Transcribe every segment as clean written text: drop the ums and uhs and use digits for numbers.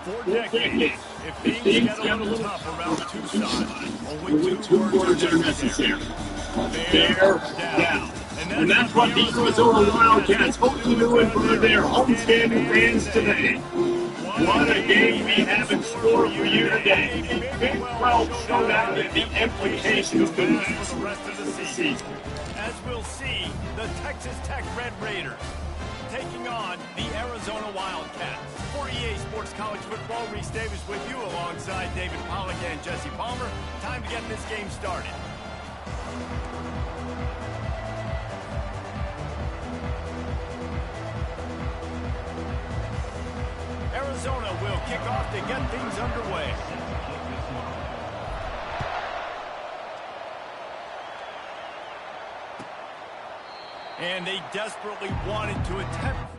For decades, if things get a little tough around Tucson, only two words are necessary. Bear down. And that's what the Arizona Wildcats hope to do in front of their homestand fans today. What a game we have in store for you today. A Big 12 showdown and the implications could last for the rest of the season. As we'll see, the Texas Tech Red Raiders taking on the Arizona Wildcats. For EA Sports College Football, Reese Davis with you alongside David Pollack and Jesse Palmer. Time to get this game started. Arizona will kick off to get things underway. And they desperately wanted to attempt.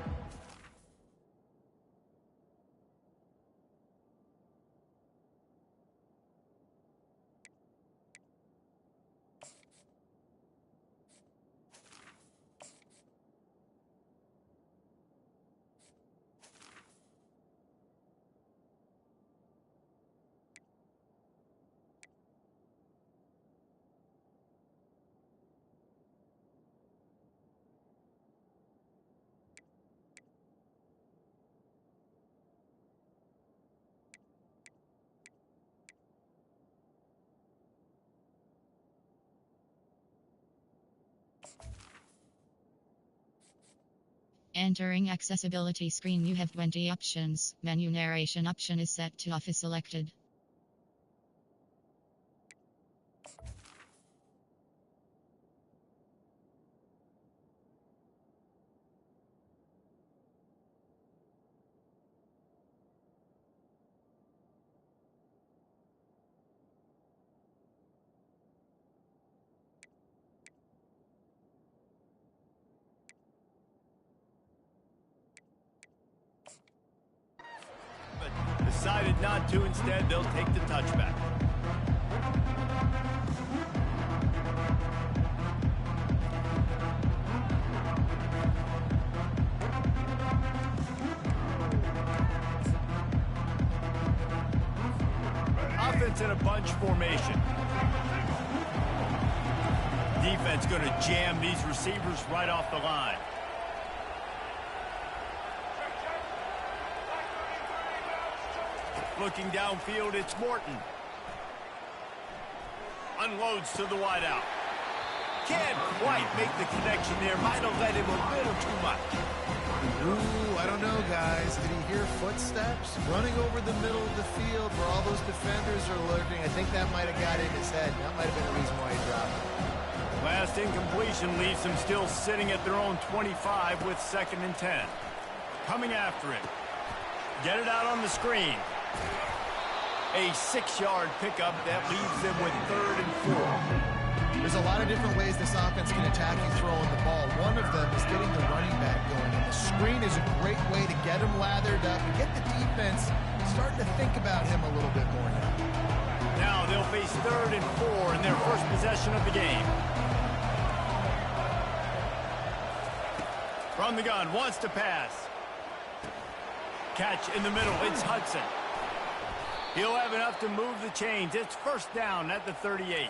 Entering accessibility screen, you have 20 options. Menu narration option is set to off is selected. Decided not to. Instead, they'll take the touchback. Offense in a bunch formation. Defense going to jam these receivers right off the line. Looking downfield, it's Morton. Unloads to the wideout. Can't quite make the connection there. Might have let him a little too much. Ooh, I don't know, guys. Did he hear footsteps? Running over the middle of the field where all those defenders are lurking. I think that might have got in his head. That might have been the reason why he dropped it. Last incompletion leaves them still sitting at their own 25 with 2nd and 10. Coming after it. Get it out on the screen. A 6-yard pickup that leaves them with 3rd and 4. There's a lot of different ways this offense can attack you throwing the ball. One of them is getting the running back going. And the screen is a great way to get him lathered up and get the defense starting to think about him a little bit more now. Now they'll face 3rd and 4 in their first possession of the game. From the gun, wants to pass. Catch in the middle, it's Hudson. He'll have enough to move the chains. It's 1st down at the 38.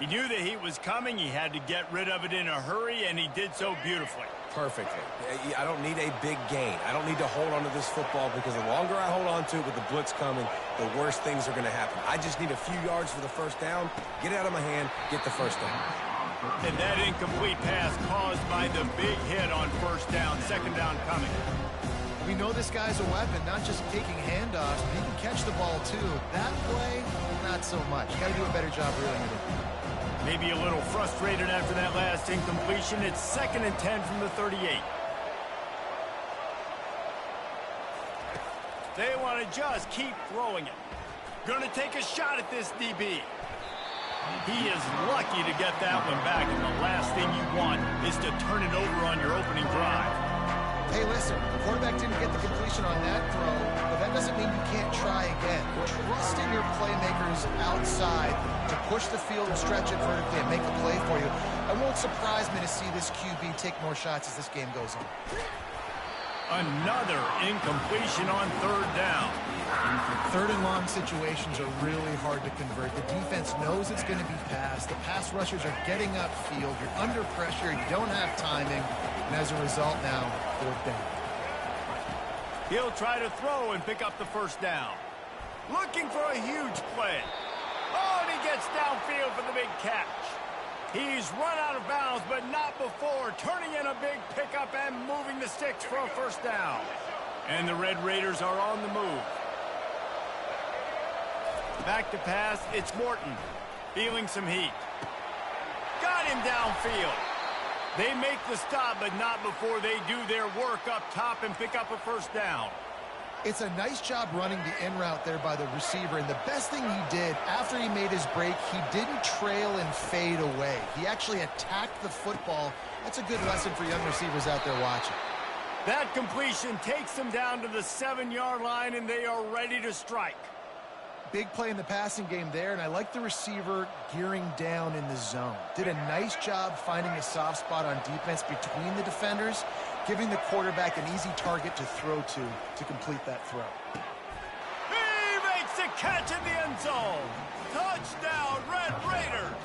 He knew the heat was coming. He had to get rid of it in a hurry, and he did so beautifully. Perfectly. I don't need a big gain. I don't need to hold on to this football because the longer I hold on to it with the blitz coming, the worse things are going to happen. I just need a few yards for the 1st down, get it out of my hand, get the 1st down. And that incomplete pass caused by the big hit on 1st down, 2nd down coming. We know this guy's a weapon, not just taking handoffs, but he can catch the ball too. That play, not so much. You got to do a better job reeling it in. Maybe a little frustrated after that last incompletion. It's 2nd and 10 from the 38. They want to just keep throwing it. Going to take a shot at this DB. He is lucky to get that one back, and the last thing you want is to turn it over on your opening drive. Hey, listen, the quarterback didn't get the completion on that throw, but that doesn't mean you can't try again. Trust in your playmakers outside to push the field and stretch it vertically and make a play for you. It won't surprise me to see this QB take more shots as this game goes on. Another incompletion on third down. Third and long situations are really hard to convert. The defense knows it's going to be passed. The pass rushers are getting upfield. You're under pressure. You don't have timing. And as a result now, fourth down. He'll try to throw and pick up the first down. Looking for a huge play. Oh, and he gets downfield for the big catch. He's run out of bounds, but not before turning in a big pickup and moving the sticks for a first down. And the Red Raiders are on the move. Back to pass, it's Morton. Feeling some heat. Got him downfield. They make the stop, but not before they do their work up top and pick up a first down. It's a nice job running the in route there by the receiver, and the best thing he did after he made his break, he didn't trail and fade away. He actually attacked the football. That's a good lesson for young receivers out there watching. That completion takes them down to the 7-yard line, and they are ready to strike. Big play in the passing game there, and I like the receiver gearing down in the zone. Did a nice job finding a soft spot on defense between the defenders, giving the quarterback an easy target to throw to complete that throw. He makes the catch in the end zone. Touchdown, Red Raiders.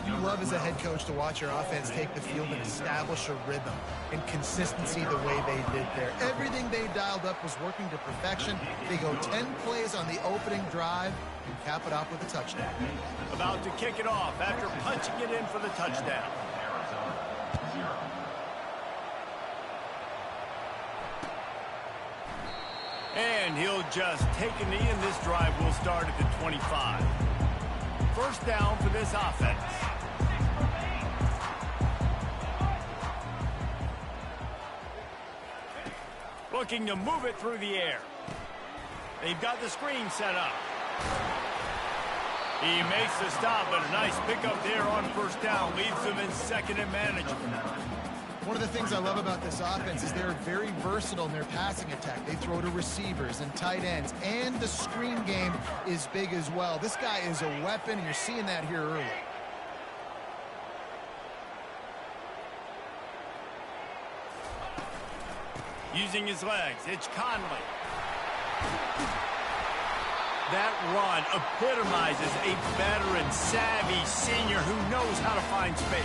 You love as a head coach to watch your offense take the field and establish a rhythm and consistency the way they did there. Everything they dialed up was working to perfection. They go 10 plays on the opening drive and cap it off with a touchdown. About to kick it off after punching it in for the touchdown. And he'll just take a knee, and this drive will start at the 25. First down for this offense. Looking to move it through the air. They've got the screen set up. He makes the stop, but a nice pickup there on first down leaves them in second and manageable. One of the things I love about this offense is they're very versatile in their passing attack. They throw to receivers and tight ends, and the screen game is big as well. This guy is a weapon, and you're seeing that here early. Using his legs, it's Conley. That run epitomizes a veteran, savvy senior who knows how to find space.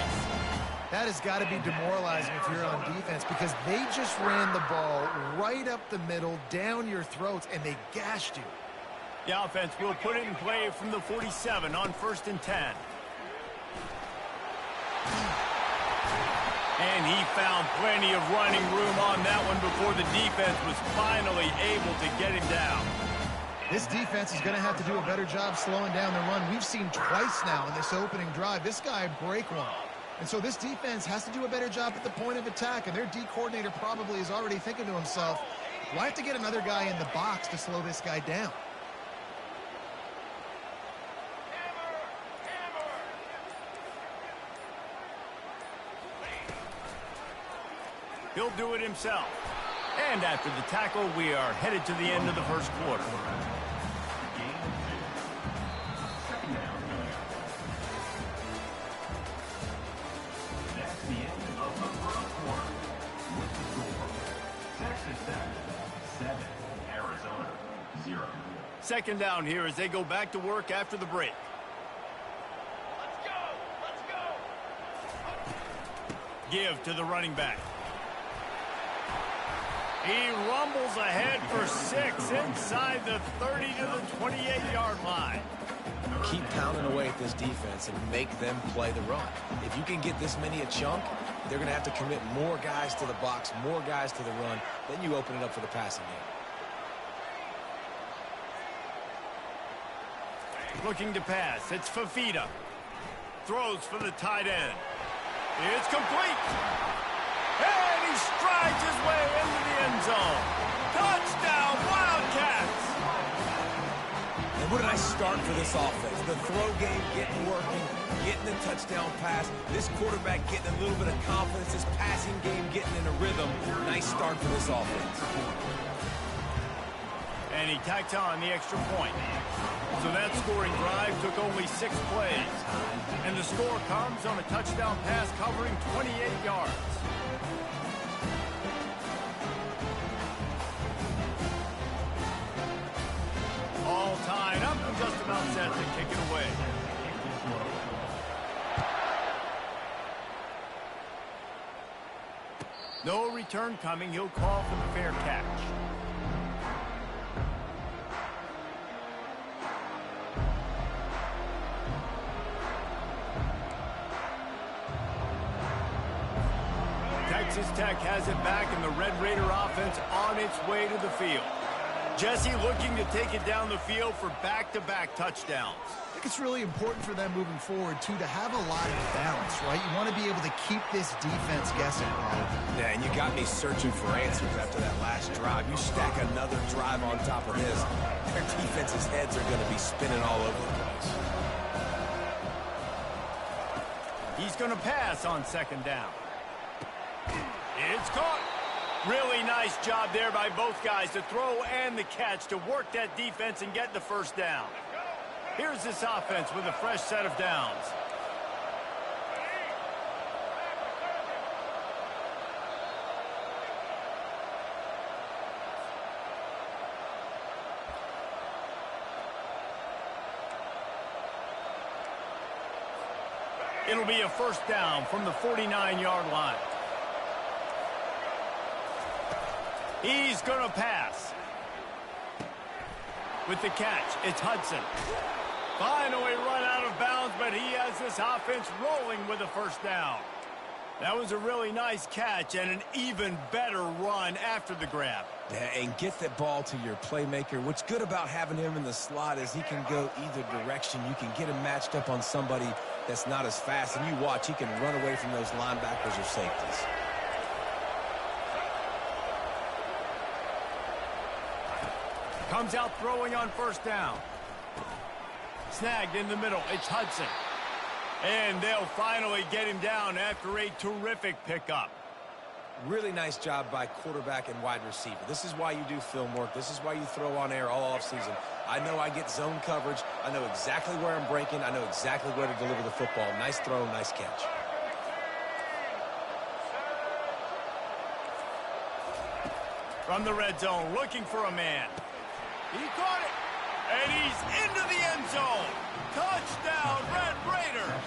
That has got to be demoralizing if you're on defense, because they just ran the ball right up the middle, down your throats, and they gashed you. The offense will put it in play from the 47 on 1st and 10. And he found plenty of running room on that one before the defense was finally able to get him down. This defense is going to have to do a better job slowing down the run. We've seen twice now in this opening drive this guy break one. And so this defense has to do a better job at the point of attack, and their D coordinator probably is already thinking to himself, do I have to get another guy in the box to slow this guy down? He'll do it himself. And after the tackle, we are headed to the end of the first quarter. Second down here as they go back to work after the break. Let's go! Let's go! Give to the running back. He rumbles ahead for 6 inside the 30 to the 28-yard line. Keep pounding away at this defense and make them play the run. If you can get this many a chunk, they're going to have to commit more guys to the box, more guys to the run. Then you open it up for the passing game. Looking to pass. It's Fafita. Throws for the tight end. It's complete. And he strides his way into the end zone. Touchdown, Wildcats! And what a nice start for this offense. The throw game getting working, getting the touchdown pass. This quarterback getting a little bit of confidence. This passing game getting in a rhythm. Nice start for this offense. And he tacked on the extra point. So that scoring drive took only 6 plays. And the score comes on a touchdown pass covering 28 yards. All tied up and just about set to kick it away. No return coming. He'll call for the fair catch. Texas Tech has it back, and the Red Raider offense on its way to the field. Jesse looking to take it down the field for back-to-back touchdowns. I think it's really important for them moving forward, too, to have a lot of balance, right? You want to be able to keep this defense guessing, Paul. Yeah, and you got me searching for answers after that last drive. You stack another drive on top of this, their defense's heads are going to be spinning all over the place. He's going to pass on second down. It's caught. Really nice job there by both guys, the throw and the catch, to work that defense and get the first down. Here's this offense with a fresh set of downs. It'll be a first down from the 49-yard line. He's going to pass. With the catch, it's Hudson. Finally run out of bounds, but he has this offense rolling with a first down. That was a really nice catch and an even better run after the grab. Yeah, and get that ball to your playmaker. What's good about having him in the slot is he can go either direction. You can get him matched up on somebody that's not as fast, and you watch, he can run away from those linebackers or safeties. Comes out throwing on first down. Snagged in the middle. It's Hudson. And they'll finally get him down after a terrific pickup. Really nice job by quarterback and wide receiver. This is why you do film work. This is why you throw on air all offseason. I know I get zone coverage. I know exactly where I'm breaking. I know exactly where to deliver the football. Nice throw, nice catch. From the red zone, looking for a man. He caught it, and he's into the end zone. Touchdown, Red Raiders.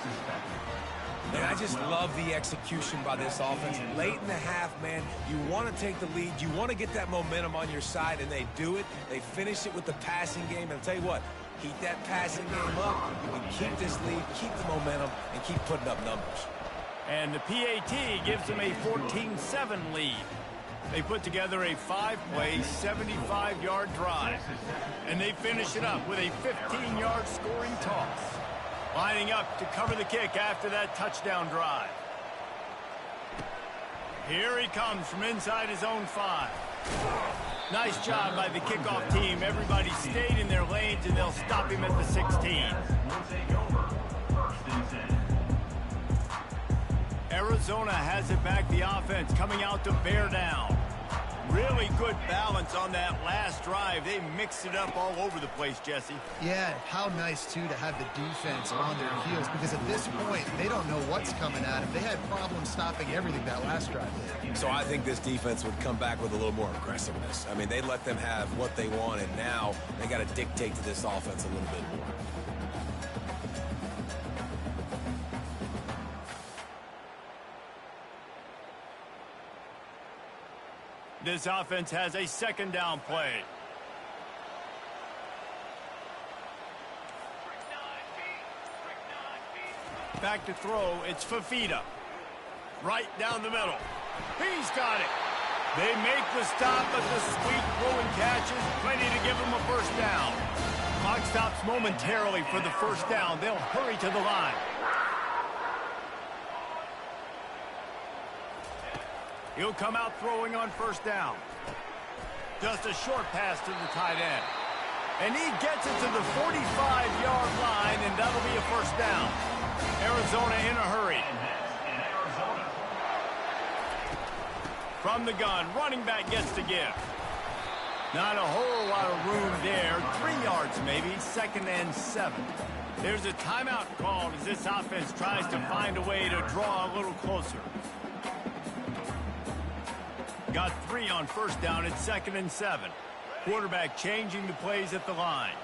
And I just love the execution by this offense. Late in the half, man, you want to take the lead. You want to get that momentum on your side, and they do it. They finish it with the passing game. And I'll tell you what, keep that passing game up. You can keep this lead, keep the momentum, and keep putting up numbers. And the PAT gives them a 14-7 lead. They put together a 5-play, 75-yard drive. And they finish it up with a 15-yard scoring toss. Lining up to cover the kick after that touchdown drive. Here he comes from inside his own 5. Nice job by the kickoff team. Everybody stayed in their lanes, and they'll stop him at the 16. Arizona has it back, the offense coming out to bear down. Really good balance on that last drive. They mixed it up all over the place, Jesse. Yeah, how nice, too, to have the defense on their heels, because at this point, they don't know what's coming at them. They had problems stopping everything that last drive did. So I think this defense would come back with a little more aggressiveness. I mean, they let them have what they want, and now they got to dictate to this offense a little bit more. This offense has a second down play. Back to throw, it's Fafita. Right down the middle. He's got it. They make the stop, but the sweet throw and catch is plenty to give them a first down. Clock stops momentarily for the first down. They'll hurry to the line. He'll come out throwing on first down. Just a short pass to the tight end. And he gets it to the 45-yard line, and that'll be a first down. Arizona in a hurry. From the gun, running back gets to give. Not a whole lot of room there. 3 yards maybe, 2nd and 7. There's a timeout called as this offense tries to find a way to draw a little closer. Got 3 on first down at 2nd and 7. Quarterback changing the plays at the line.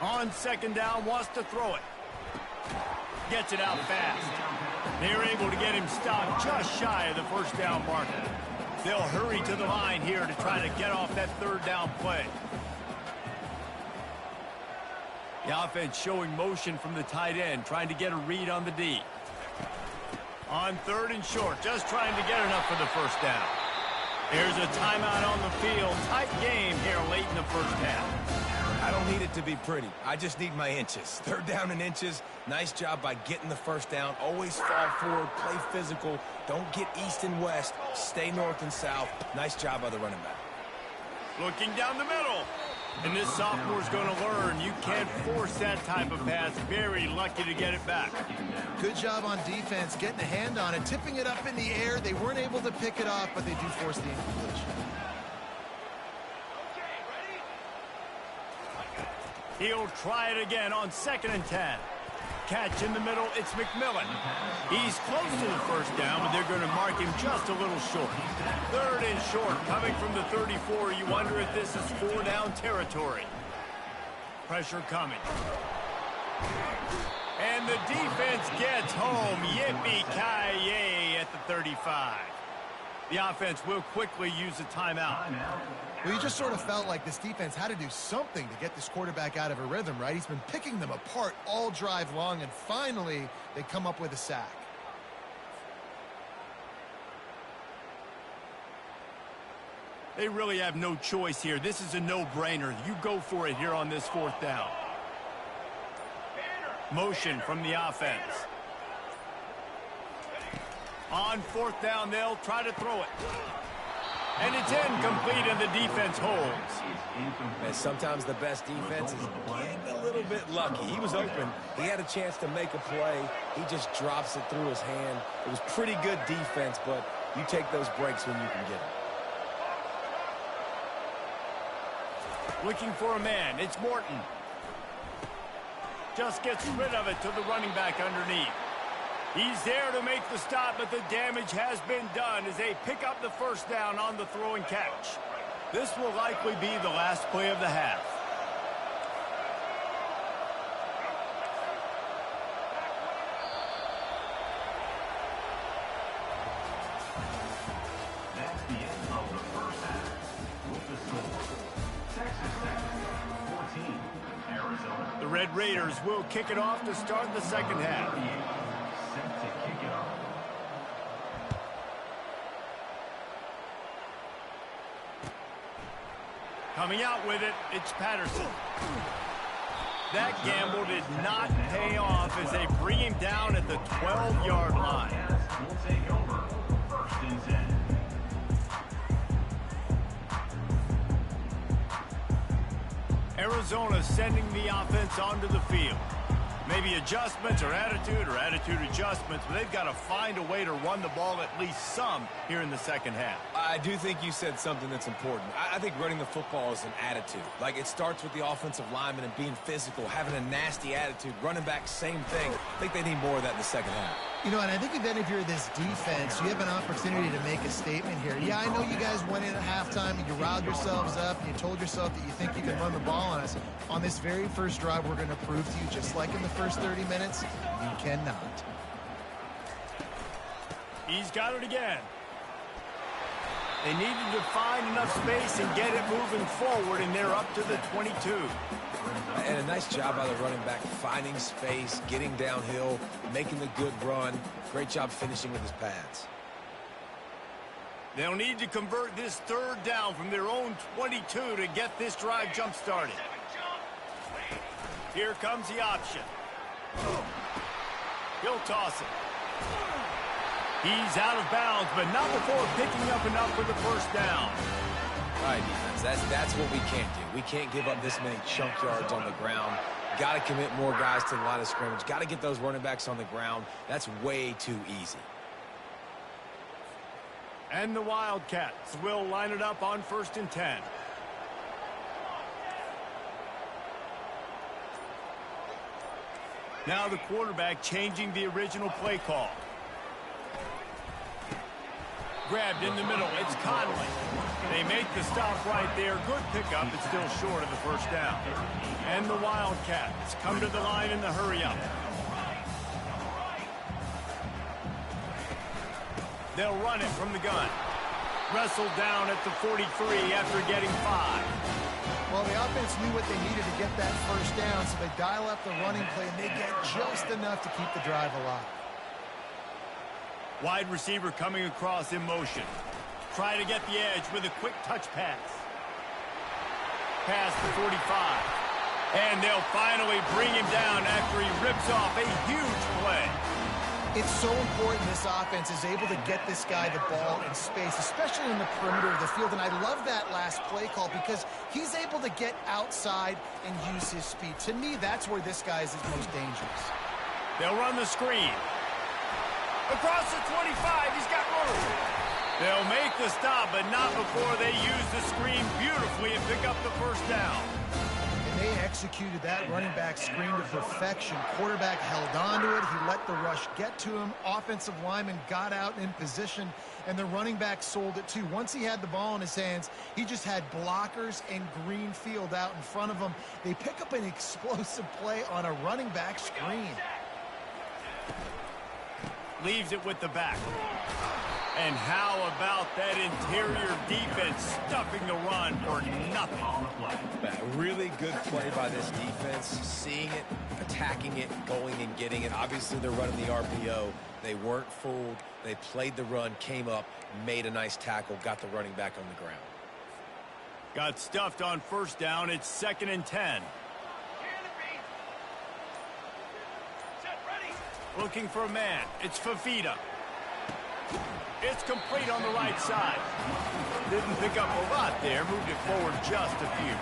On 2nd down, wants to throw it. Gets it out fast. They're able to get him stopped just shy of the first down marker. They'll hurry to the line here to try to get off that 3rd down play. The offense showing motion from the tight end, trying to get a read on the D. On 3rd and short, just trying to get enough for the first down. There's a timeout on the field. Tight game here late in the first half. I don't need it to be pretty. I just need my inches. 3rd down and inches. Nice job by getting the first down. Always fall forward, play physical. Don't get east and west. Stay north and south. Nice job by the running back. Looking down the middle. And this sophomore's going to learn you can't force that type of pass. Very lucky to get it back. Good job on defense, getting a hand on it, tipping it up in the air. They weren't able to pick it off, but they do force the incompletion. He'll try it again on 2nd and 10. Catch in the middle, it's McMillan. He's close to the first down, but they're going to mark him just a little short. 3rd and short, coming from the 34. You wonder if this is 4-down territory. Pressure coming. And the defense gets home. Yippee-ki-yay at the 35. The offense will quickly use a timeout. Well, you just sort of felt like this defense had to do something to get this quarterback out of a rhythm, right? He's been picking them apart all drive long, and finally they come up with a sack. They really have no choice here. This is a no-brainer. You go for it here on this 4th down. Motion from the offense. On 4th down, they'll try to throw it. And it's incomplete, and the defense holds. And sometimes the best defense is getting a little bit lucky. He was open. He had a chance to make a play. He just drops it through his hand. It was pretty good defense, but you take those breaks when you can get them. Looking for a man. It's Morton. Just gets rid of it to the running back underneath. He's there to make the stop, but the damage has been done as they pick up the first down on the throw and catch. This will likely be the last play of the half. That's the end of the first half. With the score, Texas Tech 14, Arizona. The Red Raiders will kick it off to start the second half. Set to kick it off. Coming out with it, it's Patterson. That gamble did not pay off as they bring him down at the 12-yard line. Will take over 1st and 10. Arizona sending the offense onto the field. Maybe adjustments or attitude adjustments, but they've got to find a way to run the ball at least some here in the second half. I do think you said something that's important. I think running the football is an attitude. Like, it starts with the offensive lineman and being physical, having a nasty attitude. Running back, same thing. I think they need more of that in the second half. You know, and I think then if you're this defense, you have an opportunity to make a statement here. Yeah, I know you guys went in at halftime and you riled yourselves up and you told yourself that you think you can run the ball on us. On this very first drive, we're going to prove to you, just like in the first 30 minutes, you cannot. He's got it again. They needed to find enough space and get it moving forward, and they're up to the 22. And a nice job by the running back, finding space, getting downhill, making the good run. Great job finishing with his pads. They'll need to convert this 3rd down from their own 22 to get this drive jump-started. Here comes the option. He'll toss it. He's out of bounds, but not before picking up enough for the first down. All right, defense, that's what we can't do. We can't give up this many chunk yards on the ground. Got to commit more guys to the line of scrimmage. Got to get those running backs on the ground. That's way too easy. And the Wildcats will line it up on 1st and 10. Now the quarterback changing the original play call. Grabbed in the middle. It's Conley. They make the stop right there. Good pickup. It's still short of the 1st down. And the Wildcats come to the line in the hurry-up. They'll run it from the gun. Wrestled down at the 43 after getting 5. Well, the offense knew what they needed to get that 1st down, so they dial up the running play, and they get just enough to keep the drive alive. Wide receiver coming across in motion. Try to get the edge with a quick touch pass. Pass to 45. And they'll finally bring him down after he rips off a huge play. It's so important this offense is able to get this guy the ball in space, especially in the perimeter of the field. And I love that last play call because he's able to get outside and use his speed. To me, that's where this guy is his most dangerous. They'll run the screen. Across the 25, he's got room. They'll make the stop, but not before they use the screen beautifully and pick up the 1st down. And they executed that running back screen to perfection. Quarterback held on to it. He let the rush get to him. Offensive lineman got out in position, and the running back sold it too. Once he had the ball in his hands, he just had blockers and green field out in front of him. They pick up an explosive play on a running back screen. Leaves it with the back. And how about that interior defense stuffing the run for nothing? A really good play by this defense, seeing it, attacking it, going and getting it. Obviously, they're running the RPO. They weren't fooled. They played the run, came up, made a nice tackle, got the running back on the ground. Got stuffed on 1st down. It's 2nd and 10. Looking for a man. It's Fafita. It's complete on the right side. Didn't pick up a lot there. Moved it forward just a few.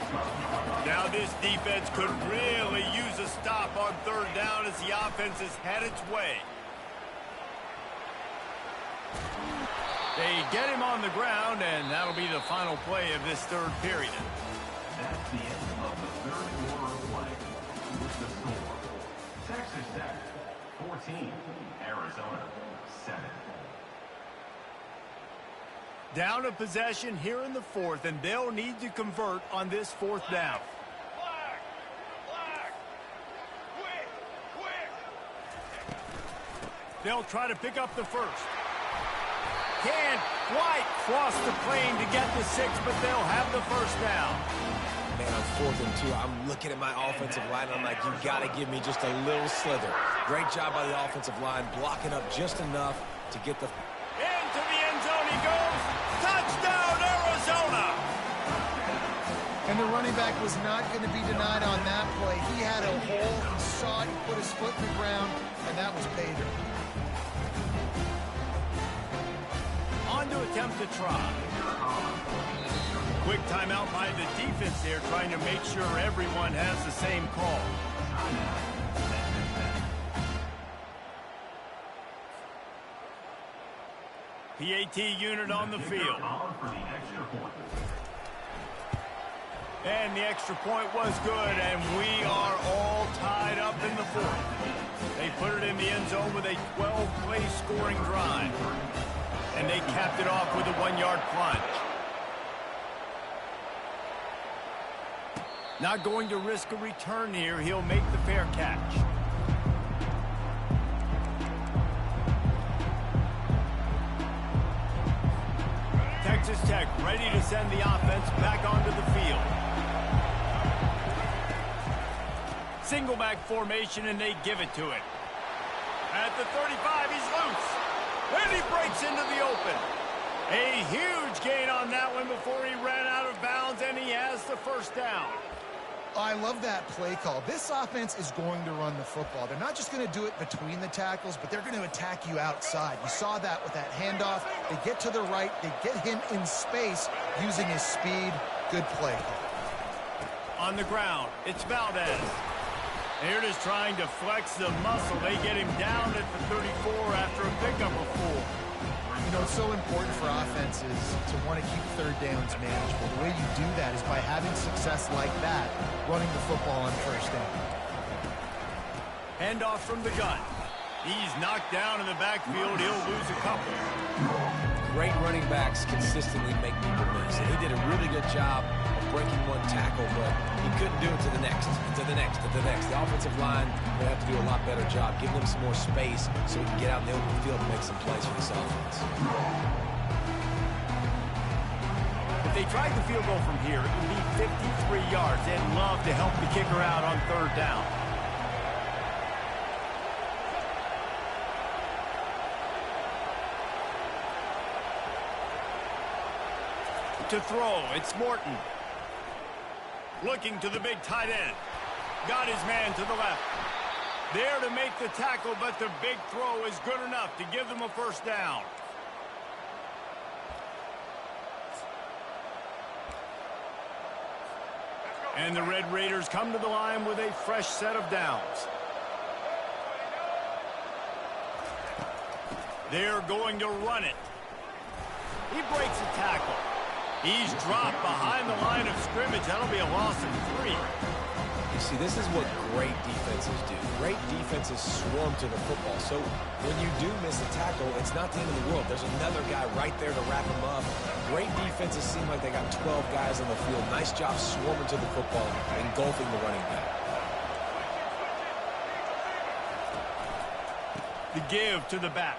Now this defense could really use a stop on 3rd down as the offense has had its way. They get him on the ground, and that'll be the final play of this 3rd period. That's the end of the 3rd quarter of play. With the score, Texas Tech 14, Arizona 7. Down a possession here in the 4th, and they'll need to convert on this 4th down. They'll try to pick up the 1st. Can't quite cross the plane to get the 6, but they'll have the 1st down. Man, on 4th and 2, I'm looking at my offensive line, and I'm like, you got to give me just a little slither. Great job by the offensive line, blocking up just enough to get the... Into the end zone he goes. Touchdown, Arizona! And the running back was not going to be denied on that play. He had a hole, he saw it, he put his foot in the ground, and that was pay dirt. On to attempt to try. Quick timeout by the defense there, trying to make sure everyone has the same call. PAT unit on the field. And the extra point was good, and we are all tied up in the 4th. They put it in the end zone with a 12-play scoring drive. And they capped it off with a 1-yard plunge. Not going to risk a return here. He'll make the fair catch. Texas Tech ready to send the offense back onto the field. Single back formation, and they give it to it. At the 35, he's loose. And he breaks into the open. A huge gain on that one before he ran out of bounds, and he has the 1st down. I love that play call. This offense is going to run the football. They're not just going to do it between the tackles, but they're going to attack you outside. You saw that with that handoff. They get to the right. They get him in space using his speed. Good play call. On the ground, it's Valdez. They're just trying to flex the muscle. They get him down at the 34 after a pickup of 4. You know, it's so important for offenses to want to keep third downs manageable. The way you do that is by having success like that, running the football on first down. Handoff from the gun. He's knocked down in the backfield. He'll lose a couple. Great running backs consistently make people miss, and he did a really good job of breaking one tackle, but he couldn't do it to the next, to the next, to the next. The offensive line will have to do a lot better job, giving them some more space so he can get out in the open field and make some plays for this offense. If they tried the field goal from here, it would be 53 yards. They'd love to help the kicker out on third down. To throw, it's Morton. Looking to the big tight end. Got his man to the left. There to make the tackle, but the big throw is good enough to give them a first down. And the Red Raiders come to the line with a fresh set of downs. They're going to run it. He breaks a tackle. He's dropped behind the line of scrimmage. That'll be a loss of 3. You see, this is what great defenses do. Great defenses swarm to the football. So when you do miss a tackle, it's not the end of the world. There's another guy right there to wrap him up. Great defenses seem like they got 12 guys on the field. Nice job swarming to the football, engulfing the running back. The give to the back.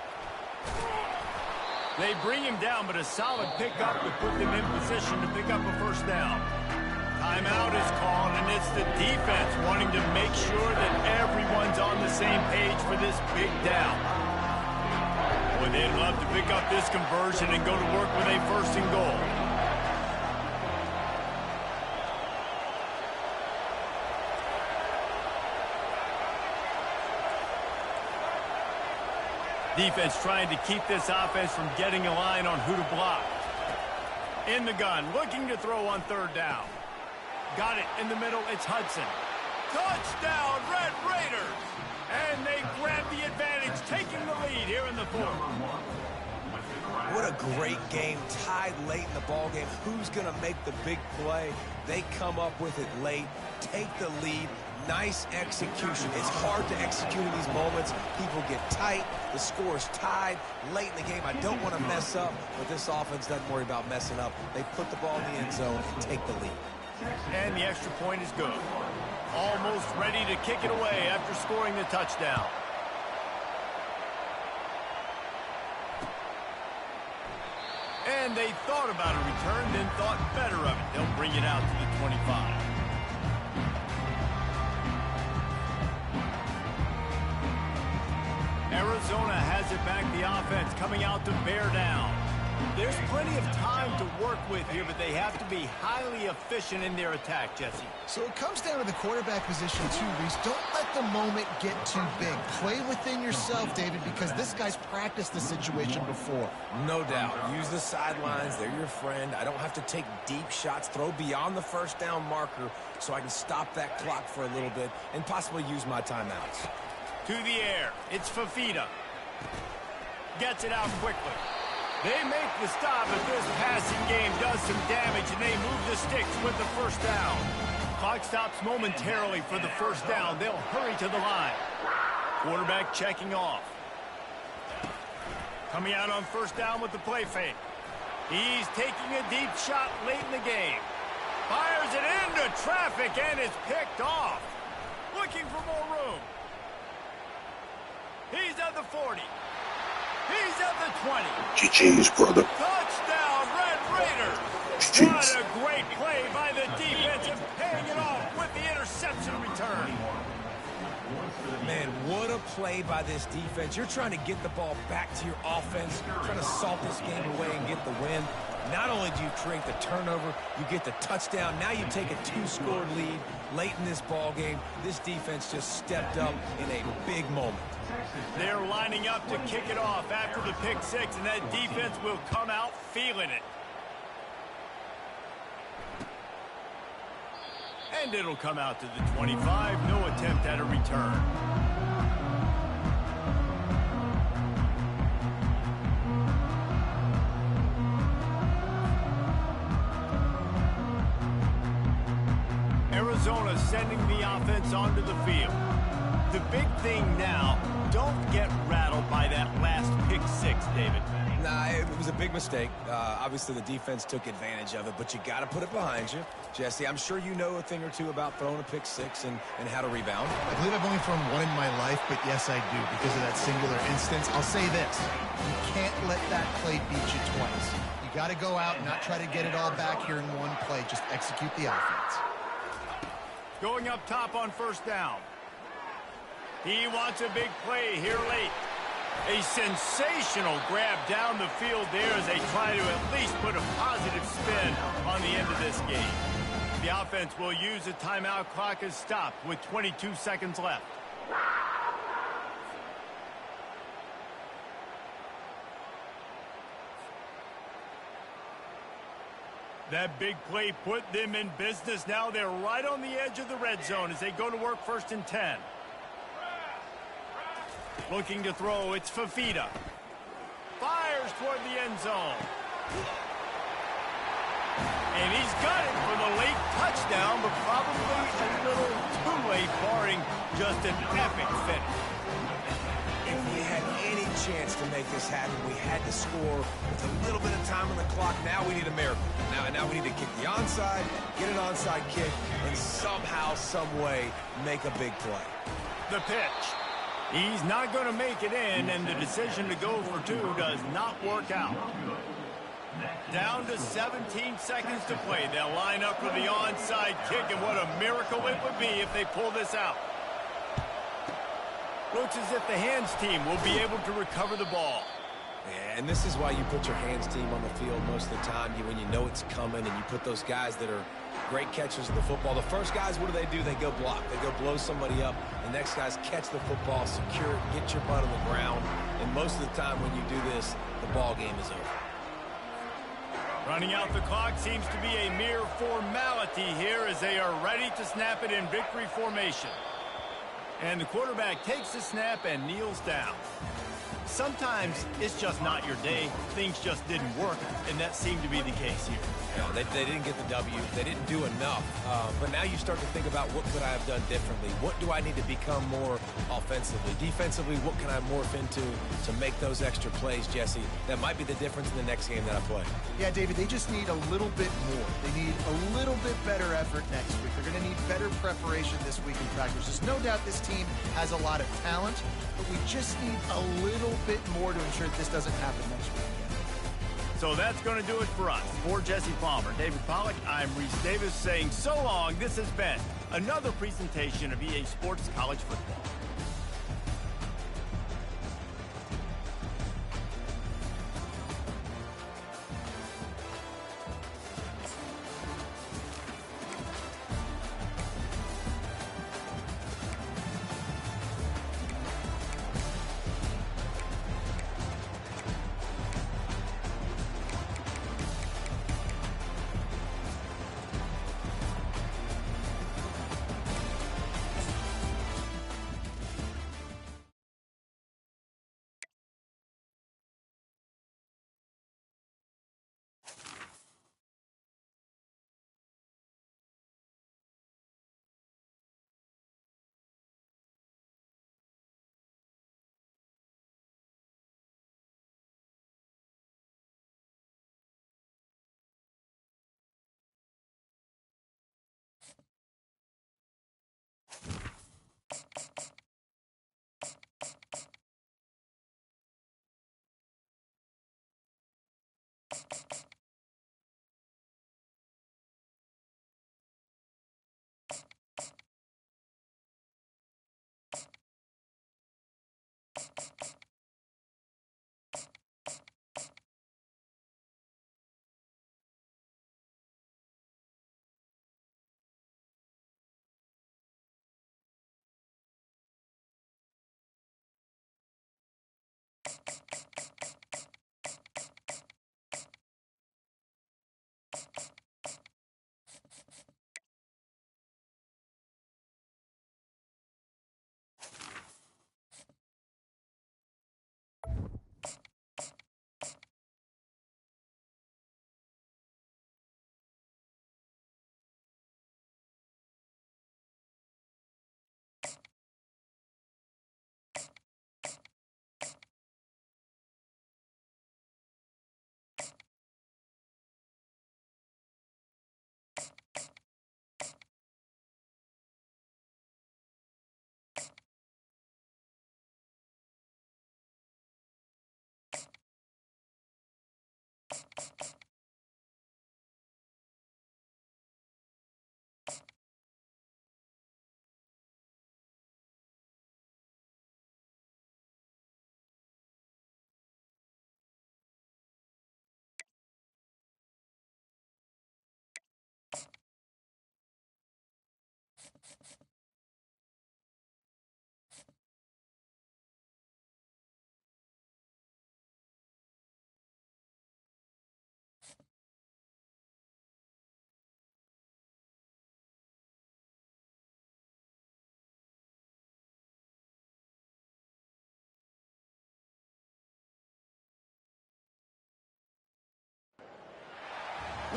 They bring him down, but a solid pickup to put them in position to pick up a first down. Timeout is called, and it's the defense wanting to make sure that everyone's on the same page for this big down. Boy, they'd love to pick up this conversion and go to work with a first and goal. Defense trying to keep this offense from getting a line on who to block. In the gun, looking to throw on third down. Got it in the middle, it's Hudson. Touchdown, Red Raiders! And they grab the advantage, taking the lead here in the fourth. What a great game, tied late in the ball game. Who's going to make the big play? They come up with it late, take the lead. Nice execution. It's hard to execute in these moments. People get tight. The score's tied late in the game. I don't want to mess up, but this offense doesn't worry about messing up. They put the ball in the end zone and take the lead. And the extra point is good. Almost ready to kick it away after scoring the touchdown. And they thought about a return, then thought better of it. They'll bring it out to the 25. Arizona has it back, the offense coming out to bear down. There's plenty of time to work with here, but they have to be highly efficient in their attack, Jesse. So it comes down to the quarterback position too, Reese. Don't let the moment get too big. Play within yourself, David, because this guy's practiced the situation before. No doubt. Use the sidelines. They're your friend. I don't have to take deep shots. Throw beyond the first down marker so I can stop that clock for a little bit and possibly use my timeouts. To the air, it's Fafita. Gets it out quickly. They make the stop, but this passing game does some damage, and they move the sticks with the first down. Clock stops momentarily for the first down. They'll hurry to the line. Quarterback checking off. Coming out on first down with the play fake. He's taking a deep shot late in the game. Fires it into traffic, and it's picked off. Looking for more room. He's at the 40. He's at the 20. GG's, brother. Touchdown, Red Raiders. What a great play by the defense and paying it off with the interception return. Man, what a play by this defense. You're trying to get the ball back to your offense, trying to salt this game away and get the win. Not only do you create the turnover, you get the touchdown. Now you take a 2-score lead late in this ball game. This defense just stepped up in a big moment. They're lining up to kick it off after the pick six, and that defense will come out feeling it. And it'll come out to the 25. No attempt at a return. Arizona sending the offense onto the field. The big thing now, don't get rattled by that last pick six, David. Nah, it was a big mistake. Obviously, the defense took advantage of it, but you got to put it behind you. Jesse, I'm sure you know a thing or two about throwing a pick six and how to rebound. I believe I've only thrown one in my life, but yes, I do because of that singular instance. I'll say this. You can't let that play beat you twice. You got to go out and not try to get it all back here in one play. Just execute the offense. Going up top on first down. He wants a big play here late. A sensational grab down the field there as they try to at least put a positive spin on the end of this game. The offense will use the timeout clock as stopped with 22 seconds left. That big play put them in business. Now they're right on the edge of the red zone as they go to work first and 10. Looking to throw, it's Fafita. Fires toward the end zone. And he's got it for the late touchdown, but probably a little too late, barring just an epic finish. If we had any chance to make this happen, we had to score with a little bit of time on the clock. Now we need a miracle. Now we need to kick the onside, get an onside kick, and somehow, some way, make a big play. The pitch. He's not going to make it in, and the decision to go for two does not work out. Down to 17 seconds to play. They'll line up for the onside kick, and what a miracle it would be if they pull this out. Looks as if the hands team will be able to recover the ball. Yeah, and this is why you put your hands team on the field most of the time. When you know it's coming, and you put those guys that are great catchers of the football. The first guys, what do? They go block. They go blow somebody up. The next guys catch the football, secure it, get your butt on the ground. And most of the time when you do this, the ball game is over. Running out the clock seems to be a mere formality here as they are ready to snap it in victory formation. And the quarterback takes the snap and kneels down. Sometimes it's just not your day. Things just didn't work, and that seemed to be the case here. No, they didn't get the W. They didn't do enough. But now you start to think about what could I have done differently? What do I need to become more offensively? Defensively, what can I morph into to make those extra plays, Jesse? That might be the difference in the next game that I play. Yeah, David, they just need a little bit more. They need a little bit better effort next week. They're going to need better preparation this week in practice. There's no doubt this team has a lot of talent, but we just need a little bit more to ensure that this doesn't happen next week. So that's going to do it for us. For Jesse Palmer, David Pollack, I'm Reese Davis saying so long. This has been another presentation of EA Sports College Football.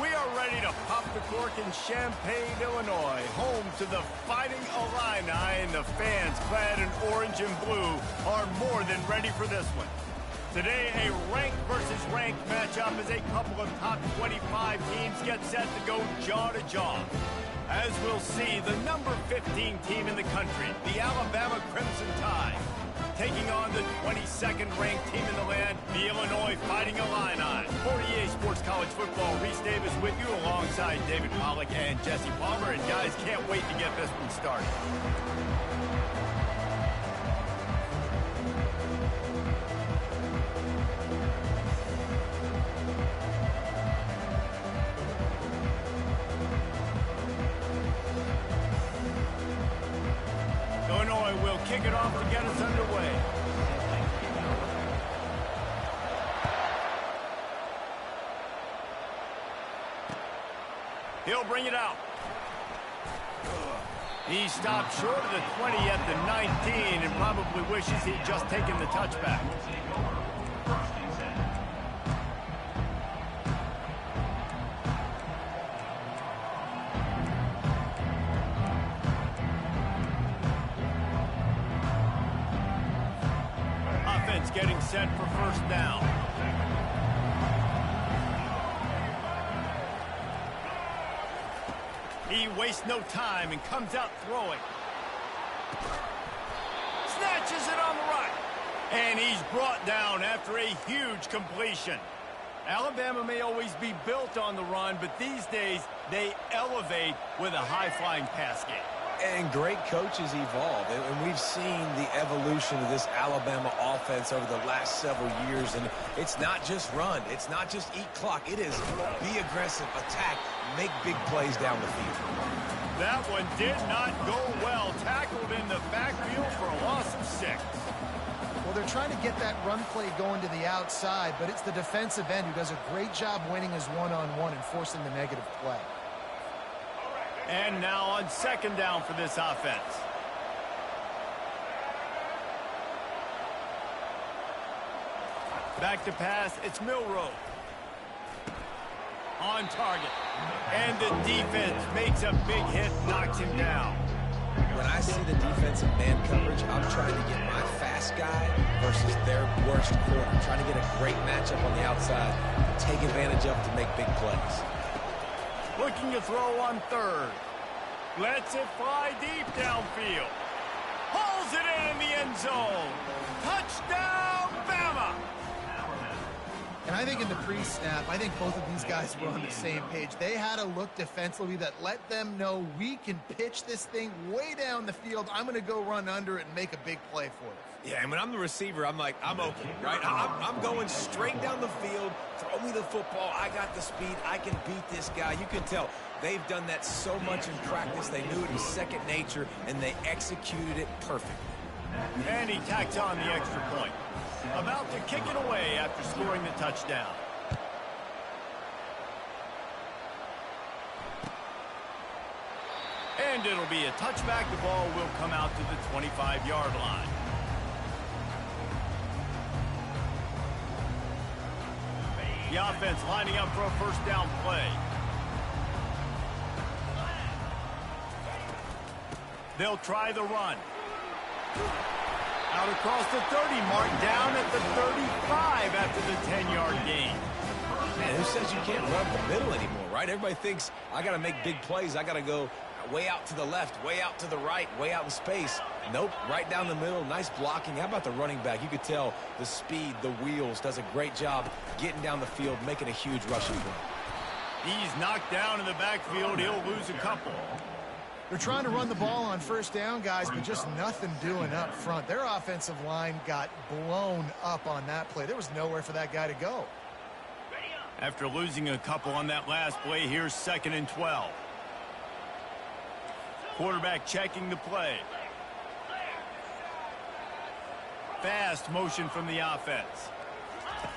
We are ready to pop the cork in Champaign, Illinois, home to the Fighting Illini, and the fans clad in orange and blue are more than ready for this one. Today, a ranked versus ranked matchup as a couple of top 25 teams get set to go jaw to jaw. As we'll see, the number 15 team in the country, the Alabama Crimson Tide, taking on the 22nd ranked team in the land, the Illinois Fighting Illini. For EA Sports College Football, Reese Davis with you alongside David Pollack and Jesse Palmer. And guys, can't wait to get this one started. Illinois will kick it off to get us underway. He'll bring it out. He stopped short of the 20 at the 19 and probably wishes he'd just taken the touchback. Offense getting set for first down. He wastes no time and comes out throwing. Snatches it on the right. And he's brought down after a huge completion. Alabama may always be built on the run, but these days they elevate with a high-flying pass game. And great coaches evolve, and we've seen the evolution of this Alabama offense over the last several years, and it's not just run, it's not just eat clock, it is be aggressive, attack, make big plays down the field. That one did not go well, tackled in the backfield for a loss of 6. Well, they're trying to get that run play going to the outside, but it's the defensive end who does a great job winning his one-on-one and forcing the negative play. And now on second down for this offense. Back to pass, it's Milroe. On target. And the defense makes a big hit, knocks him down. When I see the defensive man coverage, I'm trying to get my fast guy versus their worst corner. Trying to get a great matchup on the outside, take advantage of it to make big plays. Looking to throw on third. Lets it fly deep downfield. Hauls it in the end zone. Touchdown, Bama! And I think in the pre-snap, I think both of these guys were on the same page. They had a look defensively that let them know we can pitch this thing way down the field. I'm going to go run under it and make a big play for it. Yeah, and when I'm the receiver, I'm like, I'm okay, right? I'm going straight down the field. Throw me the football. I got the speed. I can beat this guy. You can tell they've done that so much in practice. They knew it was second nature, and they executed it perfectly. And he tacks on the extra point. About to kick it away after scoring the touchdown. And it'll be a touchback. The ball will come out to the 25-yard line. The offense lining up for a first down play. They'll try the run. Out across the 30 mark, down at the 35 after the 10-yard gain. Man, who says you can't run the middle anymore, right? Everybody thinks I got to make big plays. I got to go way out to the left, way out to the right, way out in space. Nope, right down the middle. Nice blocking. How about the running back? You could tell the speed, the wheels, does a great job getting down the field, making a huge rushing play. He's knocked down in the backfield. He'll lose a couple. They're trying to run the ball on first down, guys, but just nothing doing up front. Their offensive line got blown up on that play. There was nowhere for that guy to go. After losing a couple on that last play, here's 2nd and 12. Quarterback checking the play. Fast motion from the offense.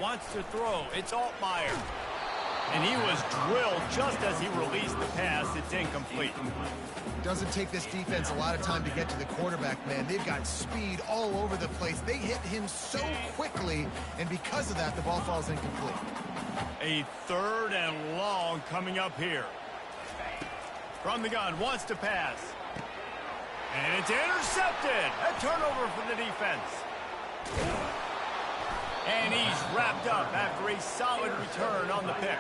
Wants to throw. It's Altmaier. And he was drilled just as he released the pass. It's incomplete. Doesn't take this defense a lot of time to get to the quarterback, man. They've got speed all over the place. They hit him so quickly, and because of that, the ball falls incomplete. A 3rd and long coming up here. From the gun, wants to pass. And it's intercepted. A turnover for the defense. And he's wrapped up after a solid return on the pick.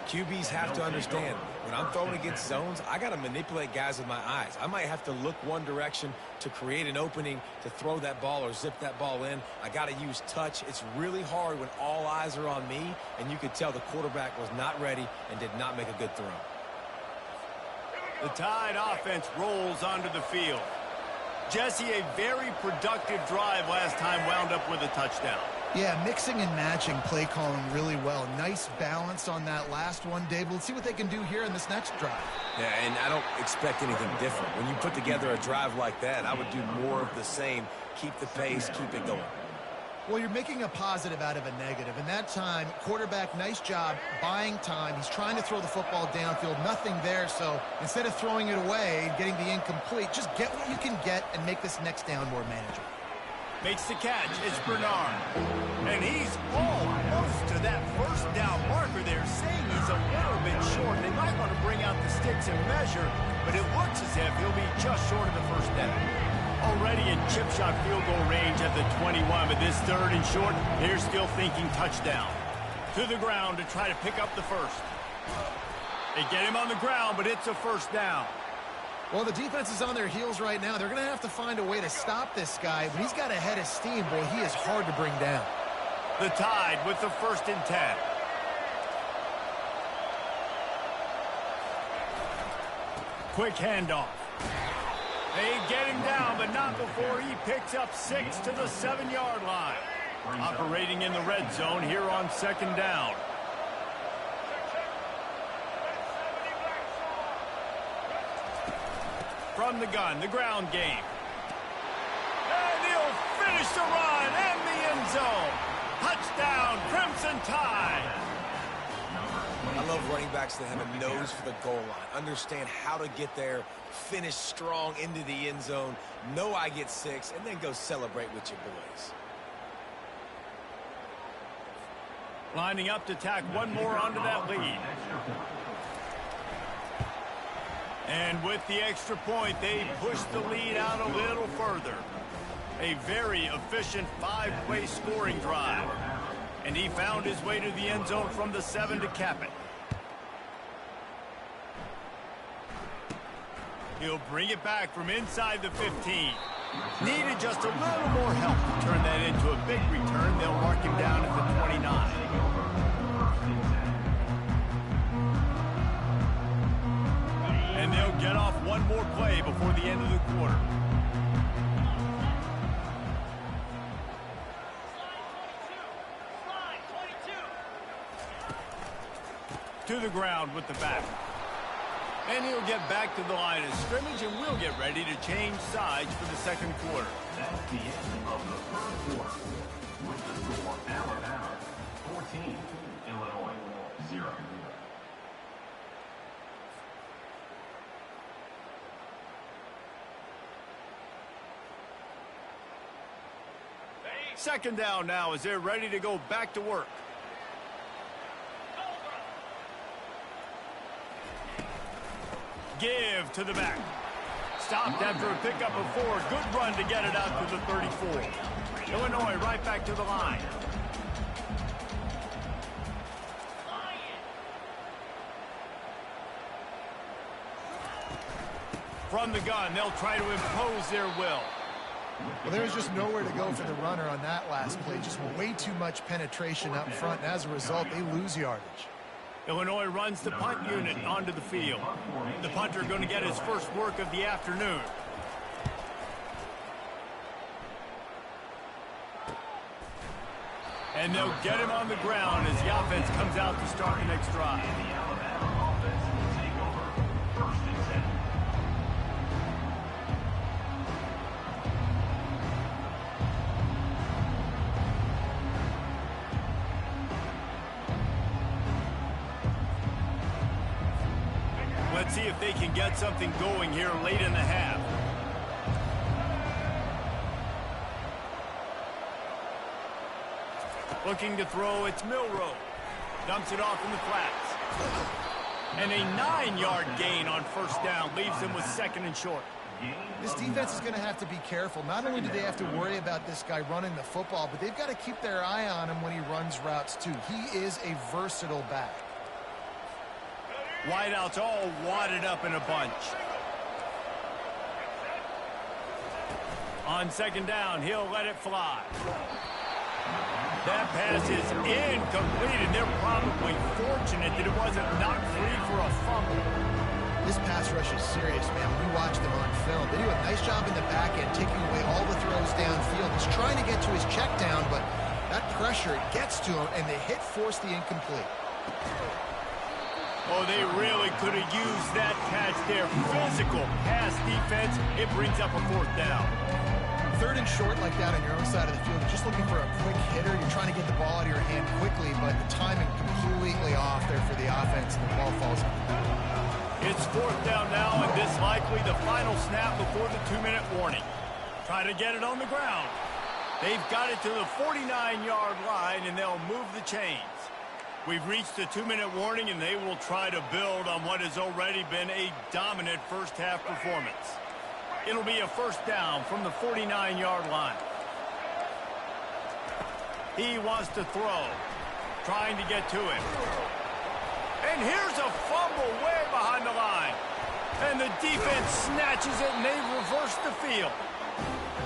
QBs have to understand, when I'm throwing against zones, I got to manipulate guys with my eyes. I might have to look one direction to create an opening to throw that ball or zip that ball in. I got to use touch. It's really hard when all eyes are on me, and you could tell the quarterback was not ready and did not make a good throw. The Tide offense rolls onto the field. Jesse, a very productive drive last time, wound up with a touchdown. Yeah, mixing and matching play calling really well. Nice balance on that last one, Dave. Let's see what they can do here in this next drive. Yeah, and I don't expect anything different. When you put together a drive like that, I would do more of the same. Keep the pace, keep it going. Well, you're making a positive out of a negative. And that time, quarterback, nice job buying time. He's trying to throw the football downfield. Nothing there, so instead of throwing it away and getting the incomplete, just get what you can get and make this next down more manageable. Makes the catch. It's Bernard. And he's almost to that first down marker there, saying he's a little bit short. They might want to bring out the sticks and measure, but it looks as if he'll be just short of the first down. Already in chip shot field goal range at the 21, but this 3rd and short, they're still thinking touchdown. To the ground to try to pick up the first. They get him on the ground, but it's a first down. Well, the defense is on their heels right now. They're going to have to find a way to stop this guy. But he's got a head of steam, boy. He is hard to bring down. The Tide with the 1st and 10. Quick handoff. They get him down, but not before he picks up 6 to the 7-yard line. Operating in the red zone here on 2nd down. From the gun, the ground game. And he'll finish the run and the end zone. Touchdown, Crimson Tide. I love running backs that have a nose for the goal line. Understand how to get there, finish strong into the end zone, know I get 6, and then go celebrate with your boys. Lining up to tack one more onto that lead. And with the extra point, they push the lead out a little further. A very efficient 5-play scoring drive. And he found his way to the end zone from the 7 to cap it. He'll bring it back from inside the 15. Needed just a little more help to turn that into a big return. They'll mark him down at the 29. And they'll get off one more play before the end of the quarter. To the ground with the back. And he'll get back to the line of scrimmage, and we'll get ready to change sides for the 2nd quarter. That's the end of the 3rd quarter. Second down now as they're ready to go back to work. Give to the back. Stopped after a pickup of 4. Good run to get it out to the 34. Illinois right back to the line. From the gun, they'll try to impose their will. Well, there was just nowhere to go for the runner on that last play. Just way too much penetration up front, and as a result, they lose yardage. Illinois runs the punt unit onto the field. The punter going to get his first work of the afternoon. And they'll get him on the ground as the offense comes out to start the next drive. The Alabama offense will take over 1st and 10. Let's see if they can get something going here late in the half. Looking to throw, it's Milroe. Dumps it off in the flats. And a 9-yard gain on first down leaves them with 2nd and short. This defense is going to have to be careful. Not only do they have to worry about this guy running the football, but they've got to keep their eye on him when he runs routes too. He is a versatile back. Wideouts all wadded up in a bunch. On 2nd down, he'll let it fly. That pass is incomplete, and they're probably fortunate that it wasn't knocked free for a fumble. This pass rush is serious, man. When you watch them on film, they do a nice job in the back end, taking away all the throws downfield. He's trying to get to his check down, but that pressure gets to him, and the hit forced the incomplete. Oh, they really could have used that catch there. Physical pass defense. It brings up a 4th down. 3rd and short like that on your own side of the field. You're just looking for a quick hitter. You're trying to get the ball out of your hand quickly, but the timing completely off there for the offense, and the ball falls. It's 4th down now, and this likely the final snap before the 2-minute warning. Try to get it on the ground. They've got it to the 49-yard line, and they'll move the chains. We've reached the 2-minute warning, and they will try to build on what has already been a dominant first-half performance. It'll be a 1st down from the 49-yard line. He wants to throw, trying to get to him. And here's a fumble way behind the line. And the defense snatches it, and they reverse the field.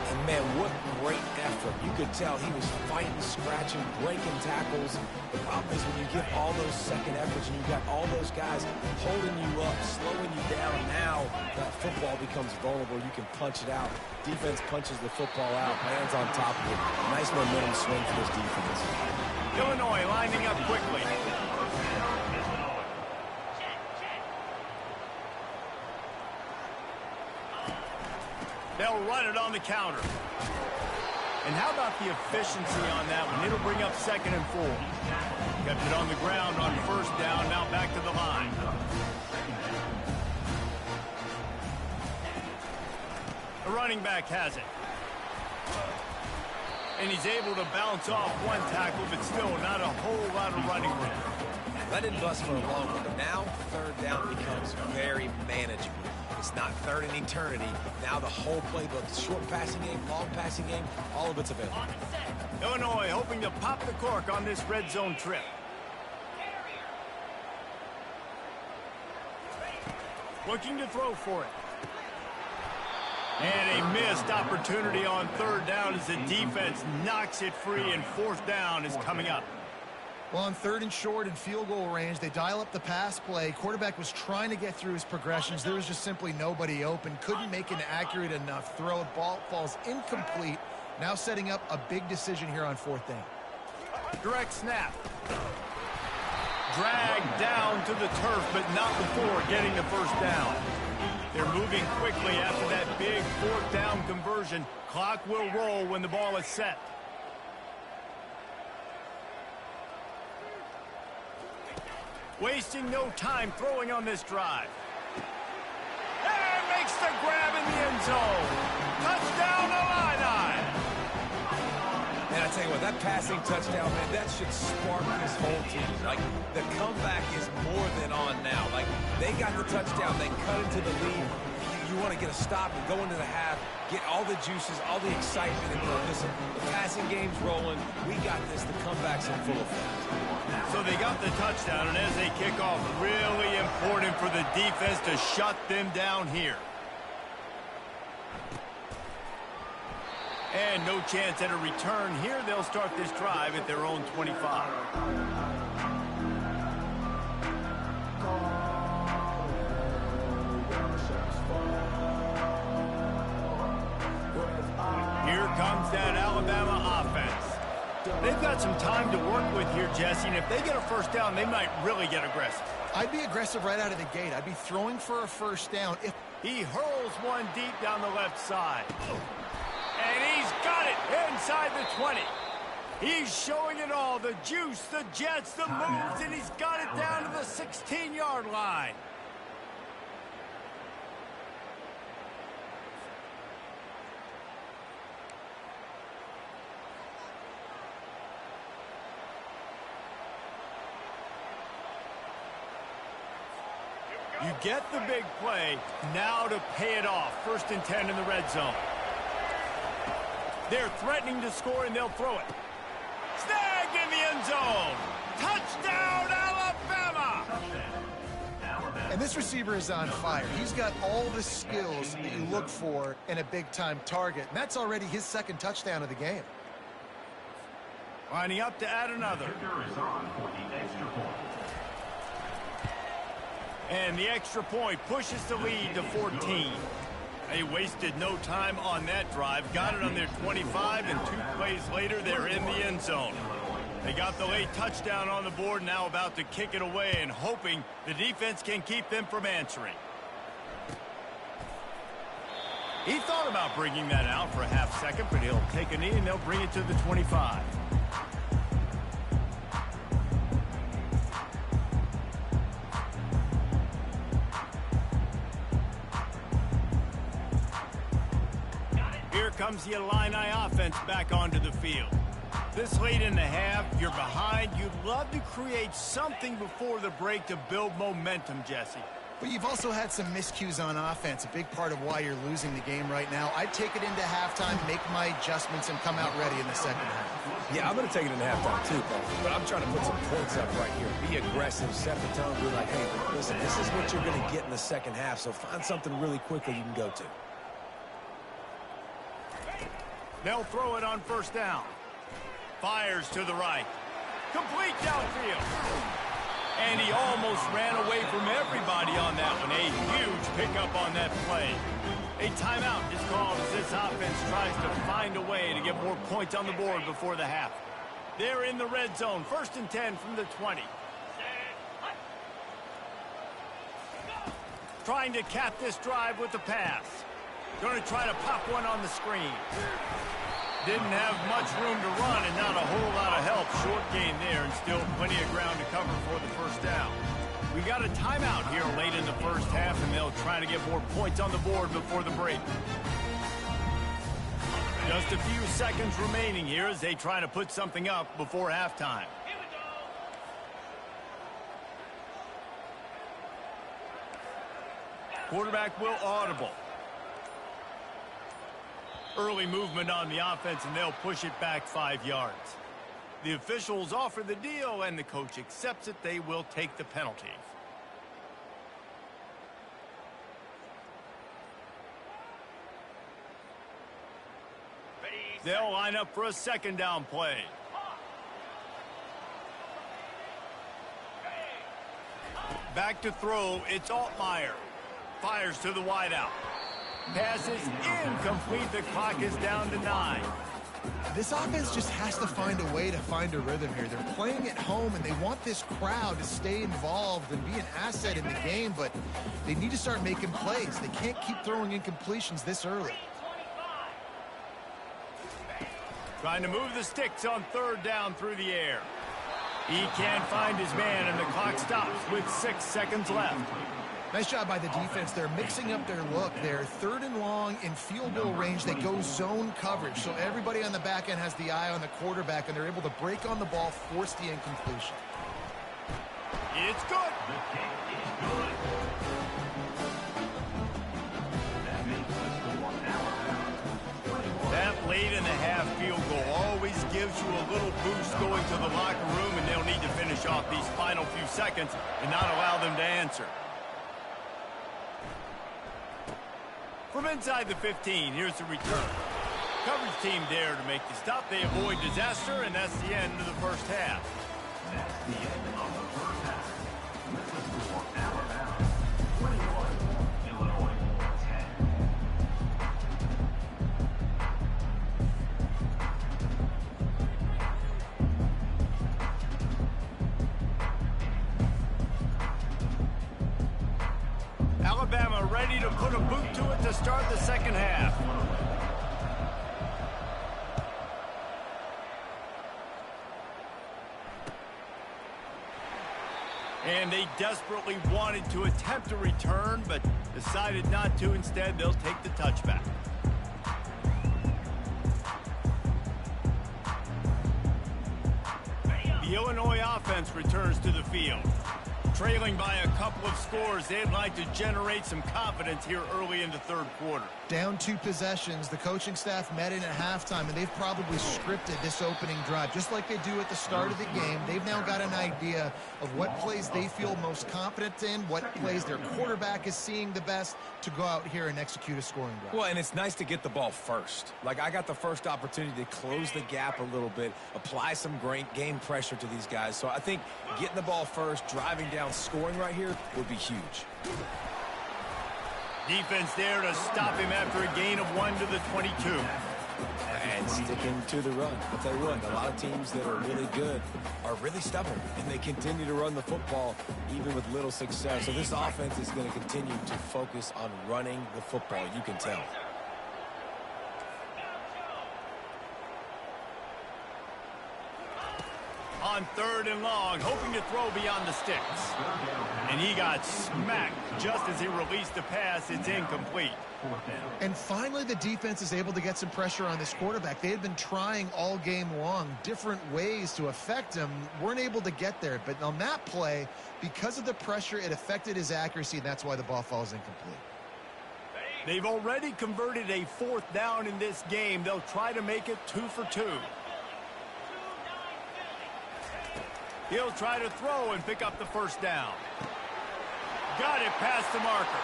And man, what great effort. You could tell he was fighting, scratching, breaking tackles. The problem is when you get all those second efforts and you've got all those guys holding you up, slowing you down, now that football becomes vulnerable. You can punch it out. Defense punches the football out, lands on top of it. Nice momentum swing for this defense. Illinois lining up quickly. They'll run it on the counter. And how about the efficiency on that one? It'll bring up 2nd and 4. Kept it on the ground on 1st down, now back to the line. The running back has it. And he's able to bounce off one tackle, but still not a whole lot of running room. Let it bust for a long one, but now 3rd down becomes very manageable. It's not 3rd and eternity. Now the whole playbook, short passing game, long passing game, all of it's available. Illinois hoping to pop the cork on this red zone trip. Looking to throw for it. And a missed opportunity on 3rd down as the defense knocks it free, and 4th down is coming up. Well, on 3rd and short and field goal range, they dial up the pass play. Quarterback was trying to get through his progressions. There was just simply nobody open. Couldn't make an accurate enough throw. Ball falls incomplete. Now setting up a big decision here on 4th down. Direct snap. Dragged down to the turf, but not before getting the 1st down. They're moving quickly after that big 4th down conversion. Clock will roll when the ball is set. Wasting no time throwing on this drive. And makes the grab in the end zone. Touchdown, Illini! And I tell you what, that passing touchdown, man, that should spark this whole team. Like, the comeback is more than on now. Like, they got the touchdown. They cut into the lead. You want to get a stop and go into the half, get all the juices, all the excitement, and go, listen, the passing game's rolling. We got this. The comeback's in full effect. So they got the touchdown, and as they kick off, really important for the defense to shut them down here. And no chance at a return here. They'll start this drive at their own 25. Here comes that Alabama offense. They've got some time to work with here, Jesse, and if they get a first down, they might really get aggressive. I'd be aggressive right out of the gate. I'd be throwing for a first down. If he hurls one deep down the left side. And he's got it inside the 20. He's showing it all, the juice, the jets, the moves, and he's got it down to the 16-yard line. You get the big play, now to pay it off. 1st and 10 in the red zone. They're threatening to score, and they'll throw it. Snagged in the end zone. Touchdown, Alabama! And this receiver is on fire. He's got all the skills that you look for in a big-time target. And that's already his 2nd touchdown of the game. Lining up to add another. And the extra point pushes the lead to 14. They wasted no time on that drive. Got it on their 25, and 2 plays later, they're in the end zone. They got the late touchdown on the board, now about to kick it away and hoping the defense can keep them from answering. He thought about bringing that out for a half second, but he'll take a knee and they'll bring it to the 25. Here comes the Illini offense back onto the field. This late in the half, you're behind. You'd love to create something before the break to build momentum, Jesse. But you've also had some miscues on offense, a big part of why you're losing the game right now. I'd take it into halftime, make my adjustments, and come out ready in the 2nd half. Yeah, I'm going to take it into halftime too, but I'm trying to put some points up right here. Be aggressive, set the tone, be like, hey, listen, this is what you're going to get in the 2nd half, so find something really quickly you can go to. They'll throw it on 1st down. Fires to the right. Complete downfield. And he almost ran away from everybody on that one. A huge pickup on that play. A timeout is called as this offense tries to find a way to get more points on the board before the half. They're in the red zone. 1st and 10 from the 20. Trying to cap this drive with the pass. Going to try to pop one on the screen. Didn't have much room to run and not a whole lot of help. Short gain there and still plenty of ground to cover for the 1st down. We got a timeout here late in the 1st half, and they'll try to get more points on the board before the break. Just a few seconds remaining here as they try to put something up before halftime. Quarterback will audible. Early movement on the offense, and they'll push it back 5 yards. The officials offer the deal, and the coach accepts it. They will take the penalty. They'll line up for a 2nd down play. Back to throw, it's Altmaier. Fires to the wideout. Pass is incomplete. The clock is down to 9. This offense just has to find a way to find a rhythm here. They're playing at home, and they want this crowd to stay involved and be an asset in the game, but they need to start making plays. They can't keep throwing incompletions this early. Trying to move the sticks on 3rd down through the air. He can't find his man, and the clock stops with 6 seconds left. Nice job by the defense. They're mixing up their look. They're 3rd and long in field goal range. They go zone coverage. So everybody on the back end has the eye on the quarterback, and they're able to break on the ball, force the incompletion. It's good. The kick is good. That makes the score Alabama 21. That late in the half field goal always gives you a little boost going to the locker room, and they'll need to finish off these final few seconds and not allow them to answer. From inside the 15, here's the return. Coverage team there to make the stop. They avoid disaster, and that's the end of the first half. That's the end of the first half. With the score Alabama 21, Illinois 10. Alabama ready to put a boot to it to start the second half. And they desperately wanted to attempt a return, but decided not to. Instead, they'll take the touchback. The Illinois offense returns to the field. Trailing by a couple of scores, they'd like to generate some confidence here early in the third quarter. Down 2 possessions, the coaching staff met in at halftime, and they've probably scripted this opening drive. Just like they do at the start of the game, they've now got an idea of what plays they feel most confident in, what plays their quarterback is seeing the best to go out here and execute a scoring drive. Well, and it's nice to get the ball first. Like, I got the first opportunity to close the gap a little bit, apply some great game pressure to these guys. So I think getting the ball first, driving down, scoring right here would be huge. Defense there to stop him after a gain of 1 to the 22. And sticking to the run. I'll tell you what, a lot of teams that are really good are really stubborn, and they continue to run the football even with little success. So this offense is going to continue to focus on running the football. You can tell. On 3rd and long, hoping to throw beyond the sticks. And he got smacked just as he released the pass. It's incomplete. And finally, the defense is able to get some pressure on this quarterback. They had been trying all game long different ways to affect him, weren't able to get there. But on that play, because of the pressure, it affected his accuracy, and that's why the ball falls incomplete. They've already converted a 4th down in this game. They'll try to make it 2 for 2. He'll try to throw and pick up the first down. Got it past the marker.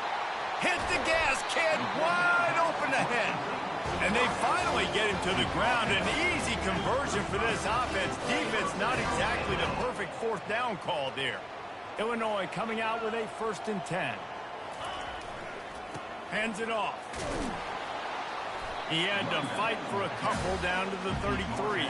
Hit the gas, kid, wide open ahead. And they finally get him to the ground. An easy conversion for this offense. Defense not exactly the perfect 4th down call there. Illinois coming out with a 1st and 10. Hands it off. He had to fight for a couple down to the 33.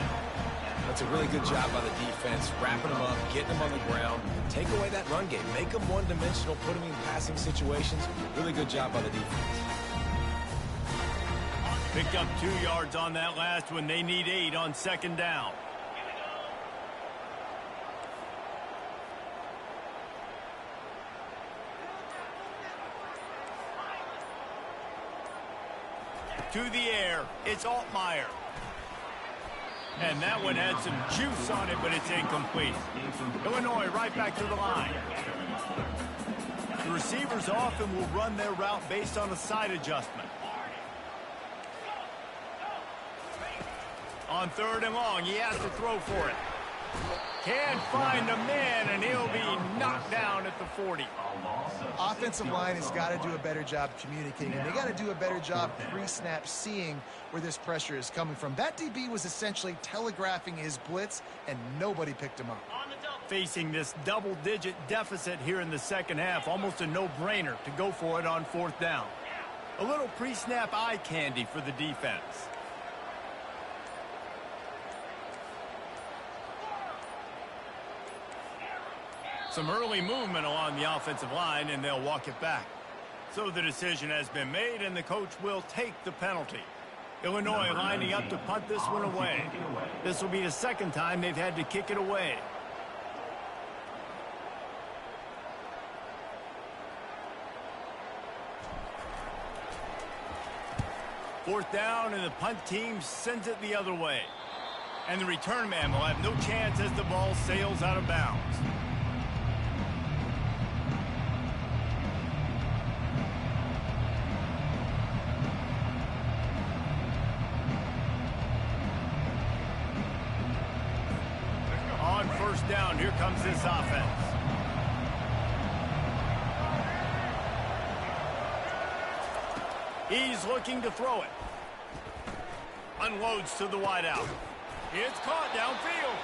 That's a really good job by the defense, wrapping them up, getting them on the ground, take away that run game, make them one-dimensional, put them in passing situations. Really good job by the defense. Picked up 2 yards on that last one. They need 8 on 2nd down. To the air, it's Altmaier. And that one had some juice on it, but it's incomplete. Illinois right back to the line. The receivers often will run their route based on a side adjustment. On 3rd and long, he has to throw for it. Can't find a man, and he'll be knocked down at the 40. Offensive line has got to do a better job communicating. They got to do a better job pre-snap seeing where this pressure is coming from. That DB was essentially telegraphing his blitz, and nobody picked him up. Facing this double-digit deficit here in the second half, almost a no-brainer to go for it on 4th down. A little pre-snap eye candy for the defense. Some early movement along the offensive line, and they'll walk it back. So the decision has been made, and the coach will take the penalty. Illinois lining up to punt this one away. This will be the 2nd time they've had to kick it away. Fourth down, and the punt team sends it the other way. And the return man will have no chance as the ball sails out of bounds. On first down, here comes this offense. He's looking to throw it. Unloads to the wideout. It's caught downfield.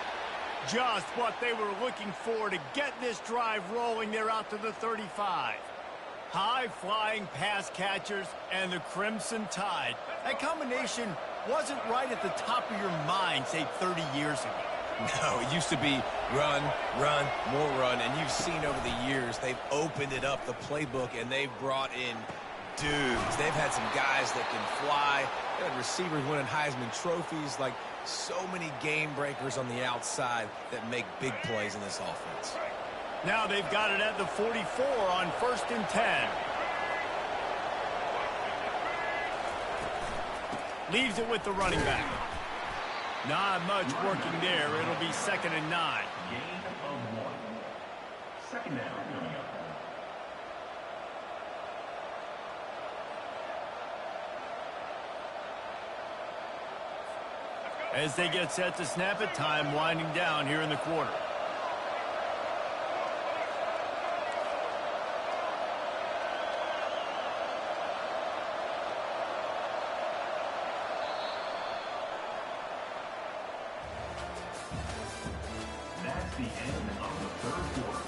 Just what they were looking for to get this drive rolling there out to the 35. High-flying pass catchers and the Crimson Tide. That combination wasn't right at the top of your mind, say, 30 years ago. No, it used to be run, run, more run, and you've seen over the years they've opened it up, the playbook, and they've brought in dudes. They've had some guys that can fly. They had receivers winning Heisman trophies, like so many game breakers on the outside that make big plays in this offense. Now they've got it at the 44 on 1st and 10. Leaves it with the running back. Not much working there. It'll be 2nd and 9. Gain of 1. Second down coming up. As they get set to snap it, time winding down here in the quarter. That's the end of the third quarter.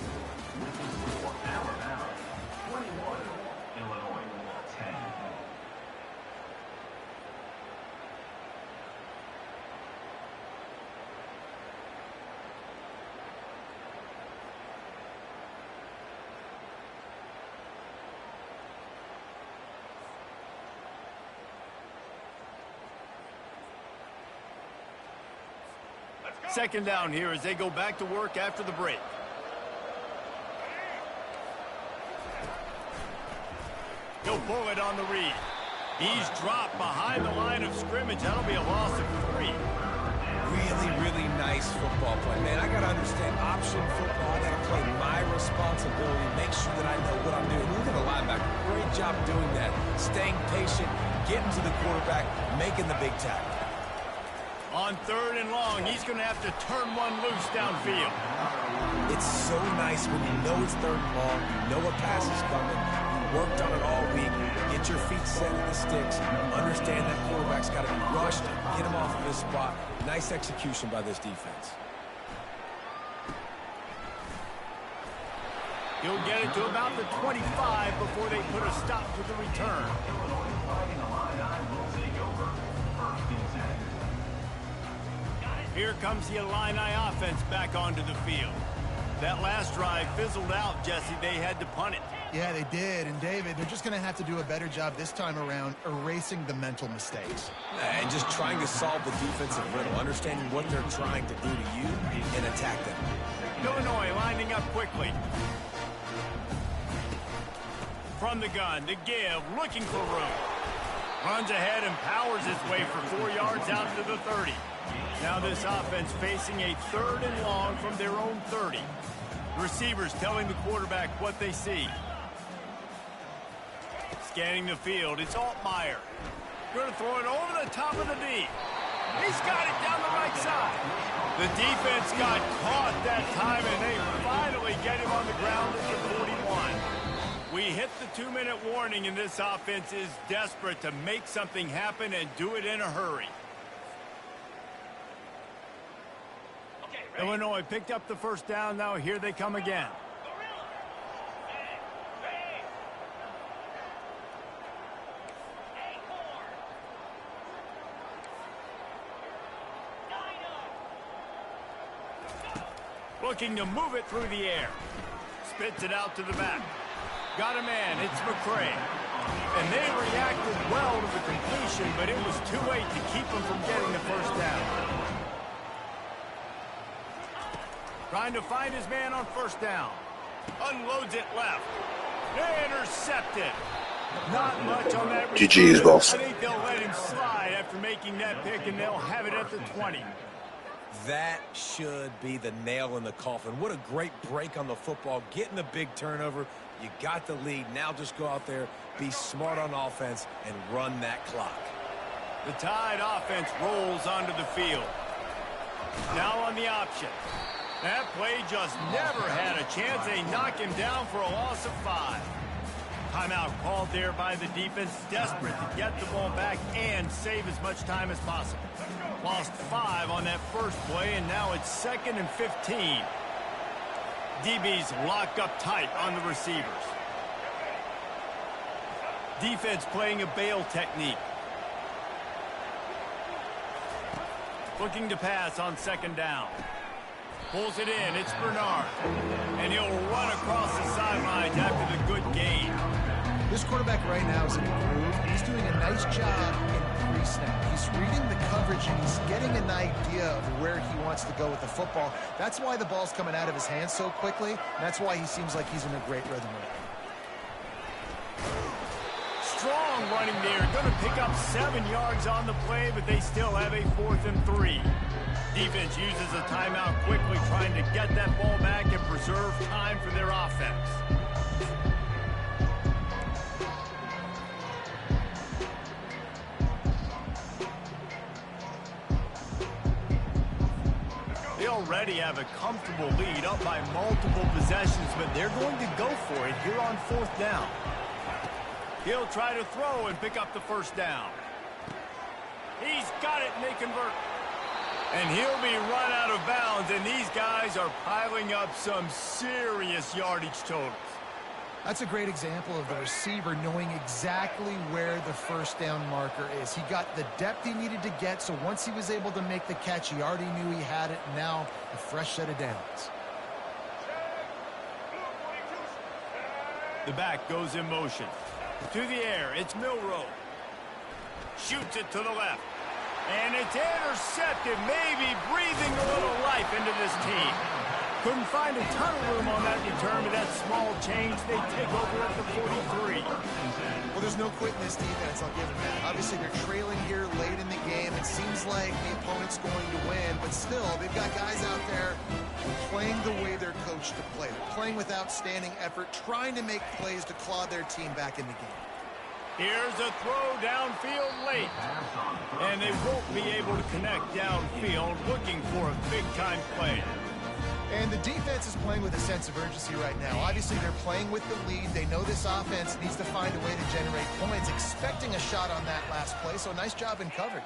With the score, Alabama 21, Illinois 10. Second down here as they go back to work after the break. He'll pull it on the read. He's dropped behind the line of scrimmage. That'll be a loss of 3. Really, really nice football play. Man, I got to understand option football. I got to play my responsibility, make sure that I know what I'm doing. Look at the linebacker. Great job doing that. Staying patient, getting to the quarterback, making the big tackle. On 3rd and long, he's going to have to turn one loose downfield. It's so nice when you know it's 3rd and long, you know a pass is coming, you worked on it all week, get your feet set in the sticks, understand that quarterback's got to be rushed, get him off of his spot. Nice execution by this defense. He'll get it to about the 25 before they put a stop to the return. Illinois Fighting Illini will take over. 1st and 10. Here comes the Illini offense back onto the field. That last drive fizzled out, Jesse. They had to punt it. Yeah, they did. And, David, they're just going to have to do a better job this time around erasing the mental mistakes. And just trying to solve the defensive riddle, understanding what they're trying to do to you and attack them. Illinois lining up quickly. From the gun to give, looking for room. Runs ahead and powers his way for 4 yards out to the 30. Now this offense facing a 3rd and long from their own 30. The receivers telling the quarterback what they see. Scanning the field, it's Altmaier. Going to throw it over the top of the D. He's got it down the right side. The defense got caught that time, and they finally get him on the ground at the 41. We hit the 2-minute warning, and this offense is desperate to make something happen and do it in a hurry. Illinois picked up the 1st down. Now here they come again. Looking to move it through the air. Spits it out to the back. Got a man. It's McCray. And they reacted well to the completion, but it was too late to keep them from getting the 1st down. Trying to find his man on 1st down. Unloads it left. Intercepted. Not much on that GG's, return. boss. I think they'll let him slide after making that pick, and they'll have it at the 20. That should be the nail in the coffin. What a great break on the football. Getting the big turnover. You got the lead. Now just go out there, be smart on offense, and run that clock. The Tide offense rolls onto the field. Now on the option. That play just never had a chance. They knock him down for a loss of 5. Timeout called there by the defense, desperate to get the ball back and save as much time as possible. Lost 5 on that first play, and now it's 2nd and 15. DB's locked up tight on the receivers. Defense playing a bail technique. Looking to pass on 2nd down. Pulls it in. It's Bernard. And he'll run across the sidelines after the good gain. This quarterback right now is in the groove. He's doing a nice job in pre-snap. He's reading the coverage, and he's getting an idea of where he wants to go with the football. That's why the ball's coming out of his hands so quickly. That's why he seems like he's in a great rhythm right now. Strong running there. Going to pick up 7 yards on the play, but they still have a 4th and 3. Defense uses a timeout quickly, trying to get that ball back and preserve time for their offense. They already have a comfortable lead, up by multiple possessions, but they're going to go for it here on 4th down. He'll try to throw and pick up the 1st down. He's got it, and they convert. And he'll be run out of bounds, and these guys are piling up some serious yardage totals. That's a great example of the receiver knowing exactly where the 1st down marker is. He got the depth he needed to get, so once he was able to make the catch, he already knew he had it. Now, a fresh set of downs. The back goes in motion. To the air, it's Milroe. Shoots it to the left. And it's intercepted, maybe breathing a little life into this team. Couldn't find a ton of room on that return, but that small change, they take over at the 43. Well, there's no quitting this defense, I'll give them that. Obviously, they're trailing here late in the game. It seems like the opponent's going to win, but still, they've got guys out there playing the way they're coached to play. They're playing with outstanding effort, trying to make plays to claw their team back in the game. Here's a throw downfield late. And they won't be able to connect downfield, looking for a big-time play. And the defense is playing with a sense of urgency right now. Obviously, they're playing with the lead. They know this offense needs to find a way to generate points, expecting a shot on that last play, so nice job in coverage.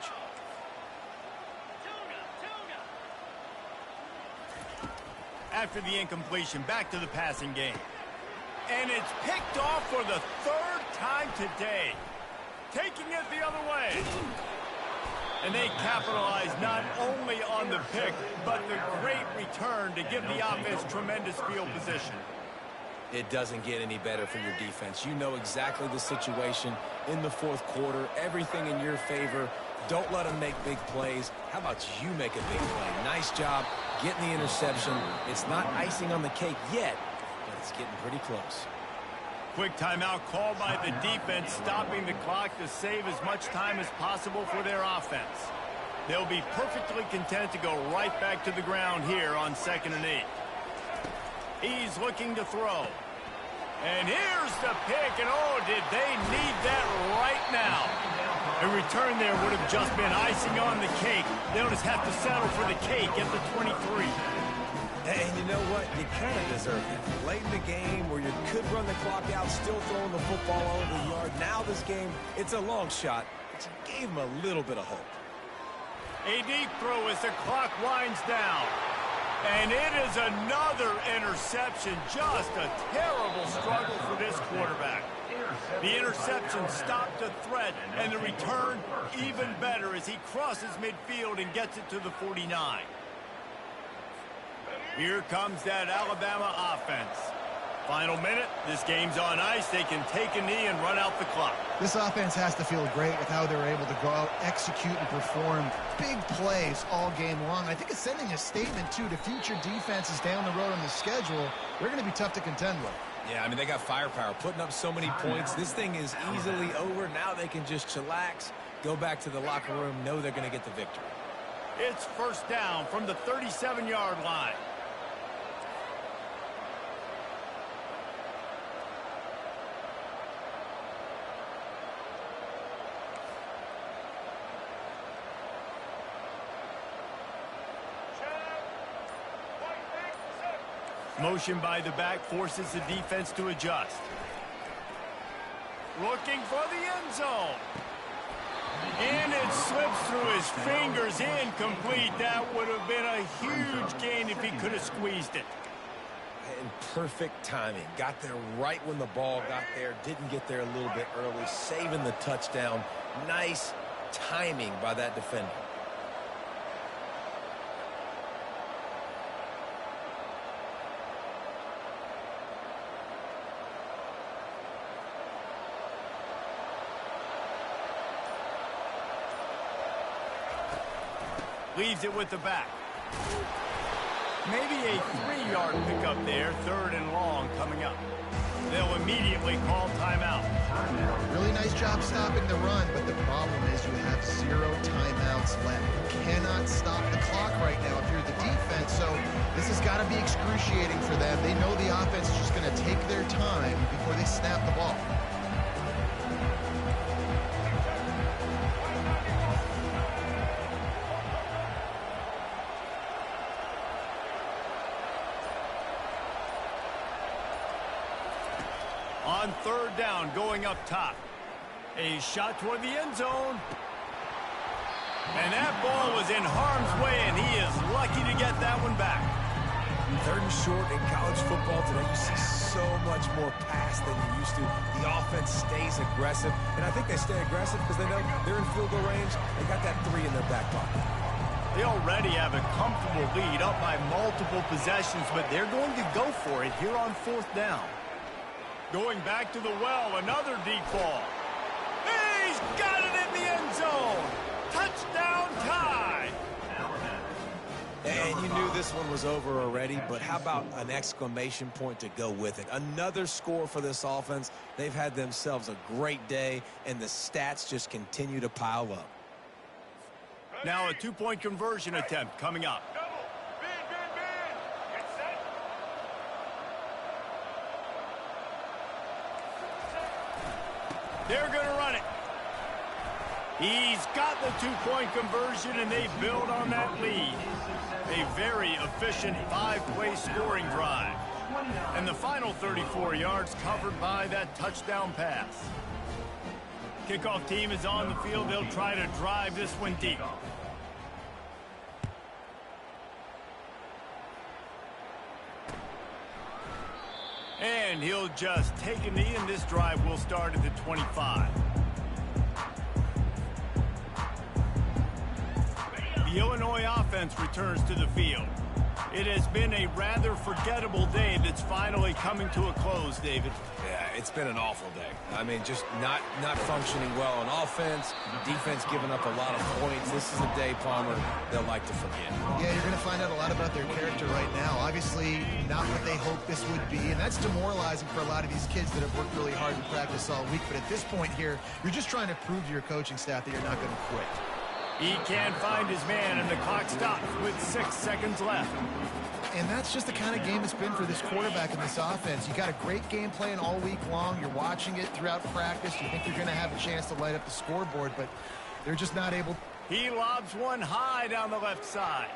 After the incompletion, back to the passing game. And it's picked off for the 3rd time today. Taking it the other way. And they capitalize not only on the pick, but the great return to give the offense tremendous field position. It doesn't get any better for your defense. You know exactly the situation in the 4th quarter. Everything in your favor. Don't let them make big plays. How about you make a big play? Nice job getting the interception. It's not icing on the cake yet, but it's getting pretty close. Quick timeout called by the defense, stopping the clock to save as much time as possible for their offense. They'll be perfectly content to go right back to the ground here on 2nd and 8. He's looking to throw. And here's the pick, and oh, did they need that right now. A return there would have just been icing on the cake. They'll just have to settle for the cake at the 23. And you know what? You kind of deserve it. Late in the game where you could run the clock out, still throwing the football all over the yard. Now this game, it's a long shot, but you gave them a little bit of hope. A deep throw as the clock winds down. And it is another interception. Just a terrible struggle for this quarterback. The interception stopped a threat, and the return even better as he crosses midfield and gets it to the 49. Here comes that Alabama offense. Final minute, this game's on ice. They can take a knee and run out the clock. This offense has to feel great with how they're able to go out, execute, and perform big plays all game long. I think it's sending a statement, too, to future defenses down the road on the schedule. They're going to be tough to contend with. Yeah, I mean, they got firepower, putting up so many points. This thing is easily over. Now they can just chillax, go back to the locker room, know they're going to get the victory. It's first down from the 37-yard line. Motion by the back forces the defense to adjust. Looking for the end zone. And it slips through his fingers, incomplete. That would have been a huge gain if he could have squeezed it. And perfect timing. Got there right when the ball got there. Didn't get there a little bit early. Saving the touchdown. Nice timing by that defender. Leaves it with the back. Maybe a 3-yard pickup there, 3rd and long coming up. They'll immediately call timeout. Really nice job stopping the run, but the problem is you have 0 timeouts left. You cannot stop the clock right now if you're the defense, so this has got to be excruciating for them. They know the offense is just going to take their time before they snap the ball. On 3rd down, going up top. A shot toward the end zone. And that ball was in harm's way, and he is lucky to get that one back. 3rd and short in college football today. You see so much more pass than you used to. The offense stays aggressive, and I think they stay aggressive because they know they're in field goal range. They got that 3 in their back pocket. They already have a comfortable lead, up by multiple possessions, but they're going to go for it here on 4th down. Going back to the well, another deep ball. He's got it in the end zone. Touchdown tie. And you knew this one was over already, but how about an exclamation point to go with it? Another score for this offense. They've had themselves a great day, and the stats just continue to pile up. Now a 2-point conversion attempt coming up. They're going to run it. He's got the 2-point conversion, and they build on that lead. A very efficient 5-play scoring drive. And the final 34 yards covered by that touchdown pass. Kickoff team is on the field. They'll try to drive this one deep. And he'll just take a knee, and this drive will start at the 25. The Illinois offense returns to the field. It has been a rather forgettable day that's finally coming to a close, David. Yeah, it's been an awful day. I mean, just not functioning well on offense. Defense giving up a lot of points. This is a day, Palmer, they'll like to forget. Yeah, you're going to find out a lot about their character right now. Obviously, not what they hoped this would be, and that's demoralizing for a lot of these kids that have worked really hard in practice all week. But at this point here, you're just trying to prove to your coaching staff that you're not going to quit. He can't find his man, and the clock stops with 6 seconds left. And that's just the kind of game it's been for this quarterback and this offense. You got a great game plan all week long. You're watching it throughout practice. You think you're going to have a chance to light up the scoreboard, but they're just not able. He lobs one high down the left side.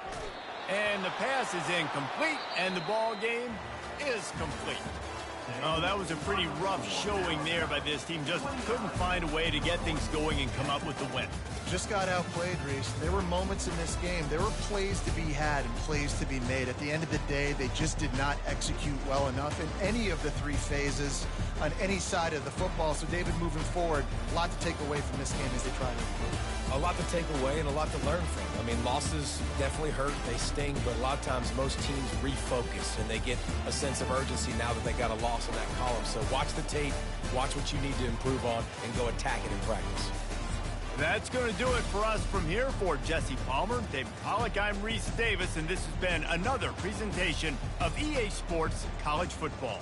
And the pass is incomplete, and the ball game is complete. Oh, that was a pretty rough showing there by this team. Just couldn't find a way to get things going and come up with the win. Just got outplayed, Reese. There were moments in this game. There were plays to be had and plays to be made. At the end of the day, they just did not execute well enough in any of the 3 phases on any side of the football. So, David, moving forward, a lot to take away from this game as they try to improve. A lot to take away and a lot to learn from. I mean, losses definitely hurt. They sting, but a lot of times most teams refocus and they get a sense of urgency now that they got a loss in that column. So watch the tape, watch what you need to improve on, and go attack it in practice. That's going to do it for us from here. For Jesse Palmer, David Pollack, I'm Reese Davis, and this has been another presentation of EA Sports College Football.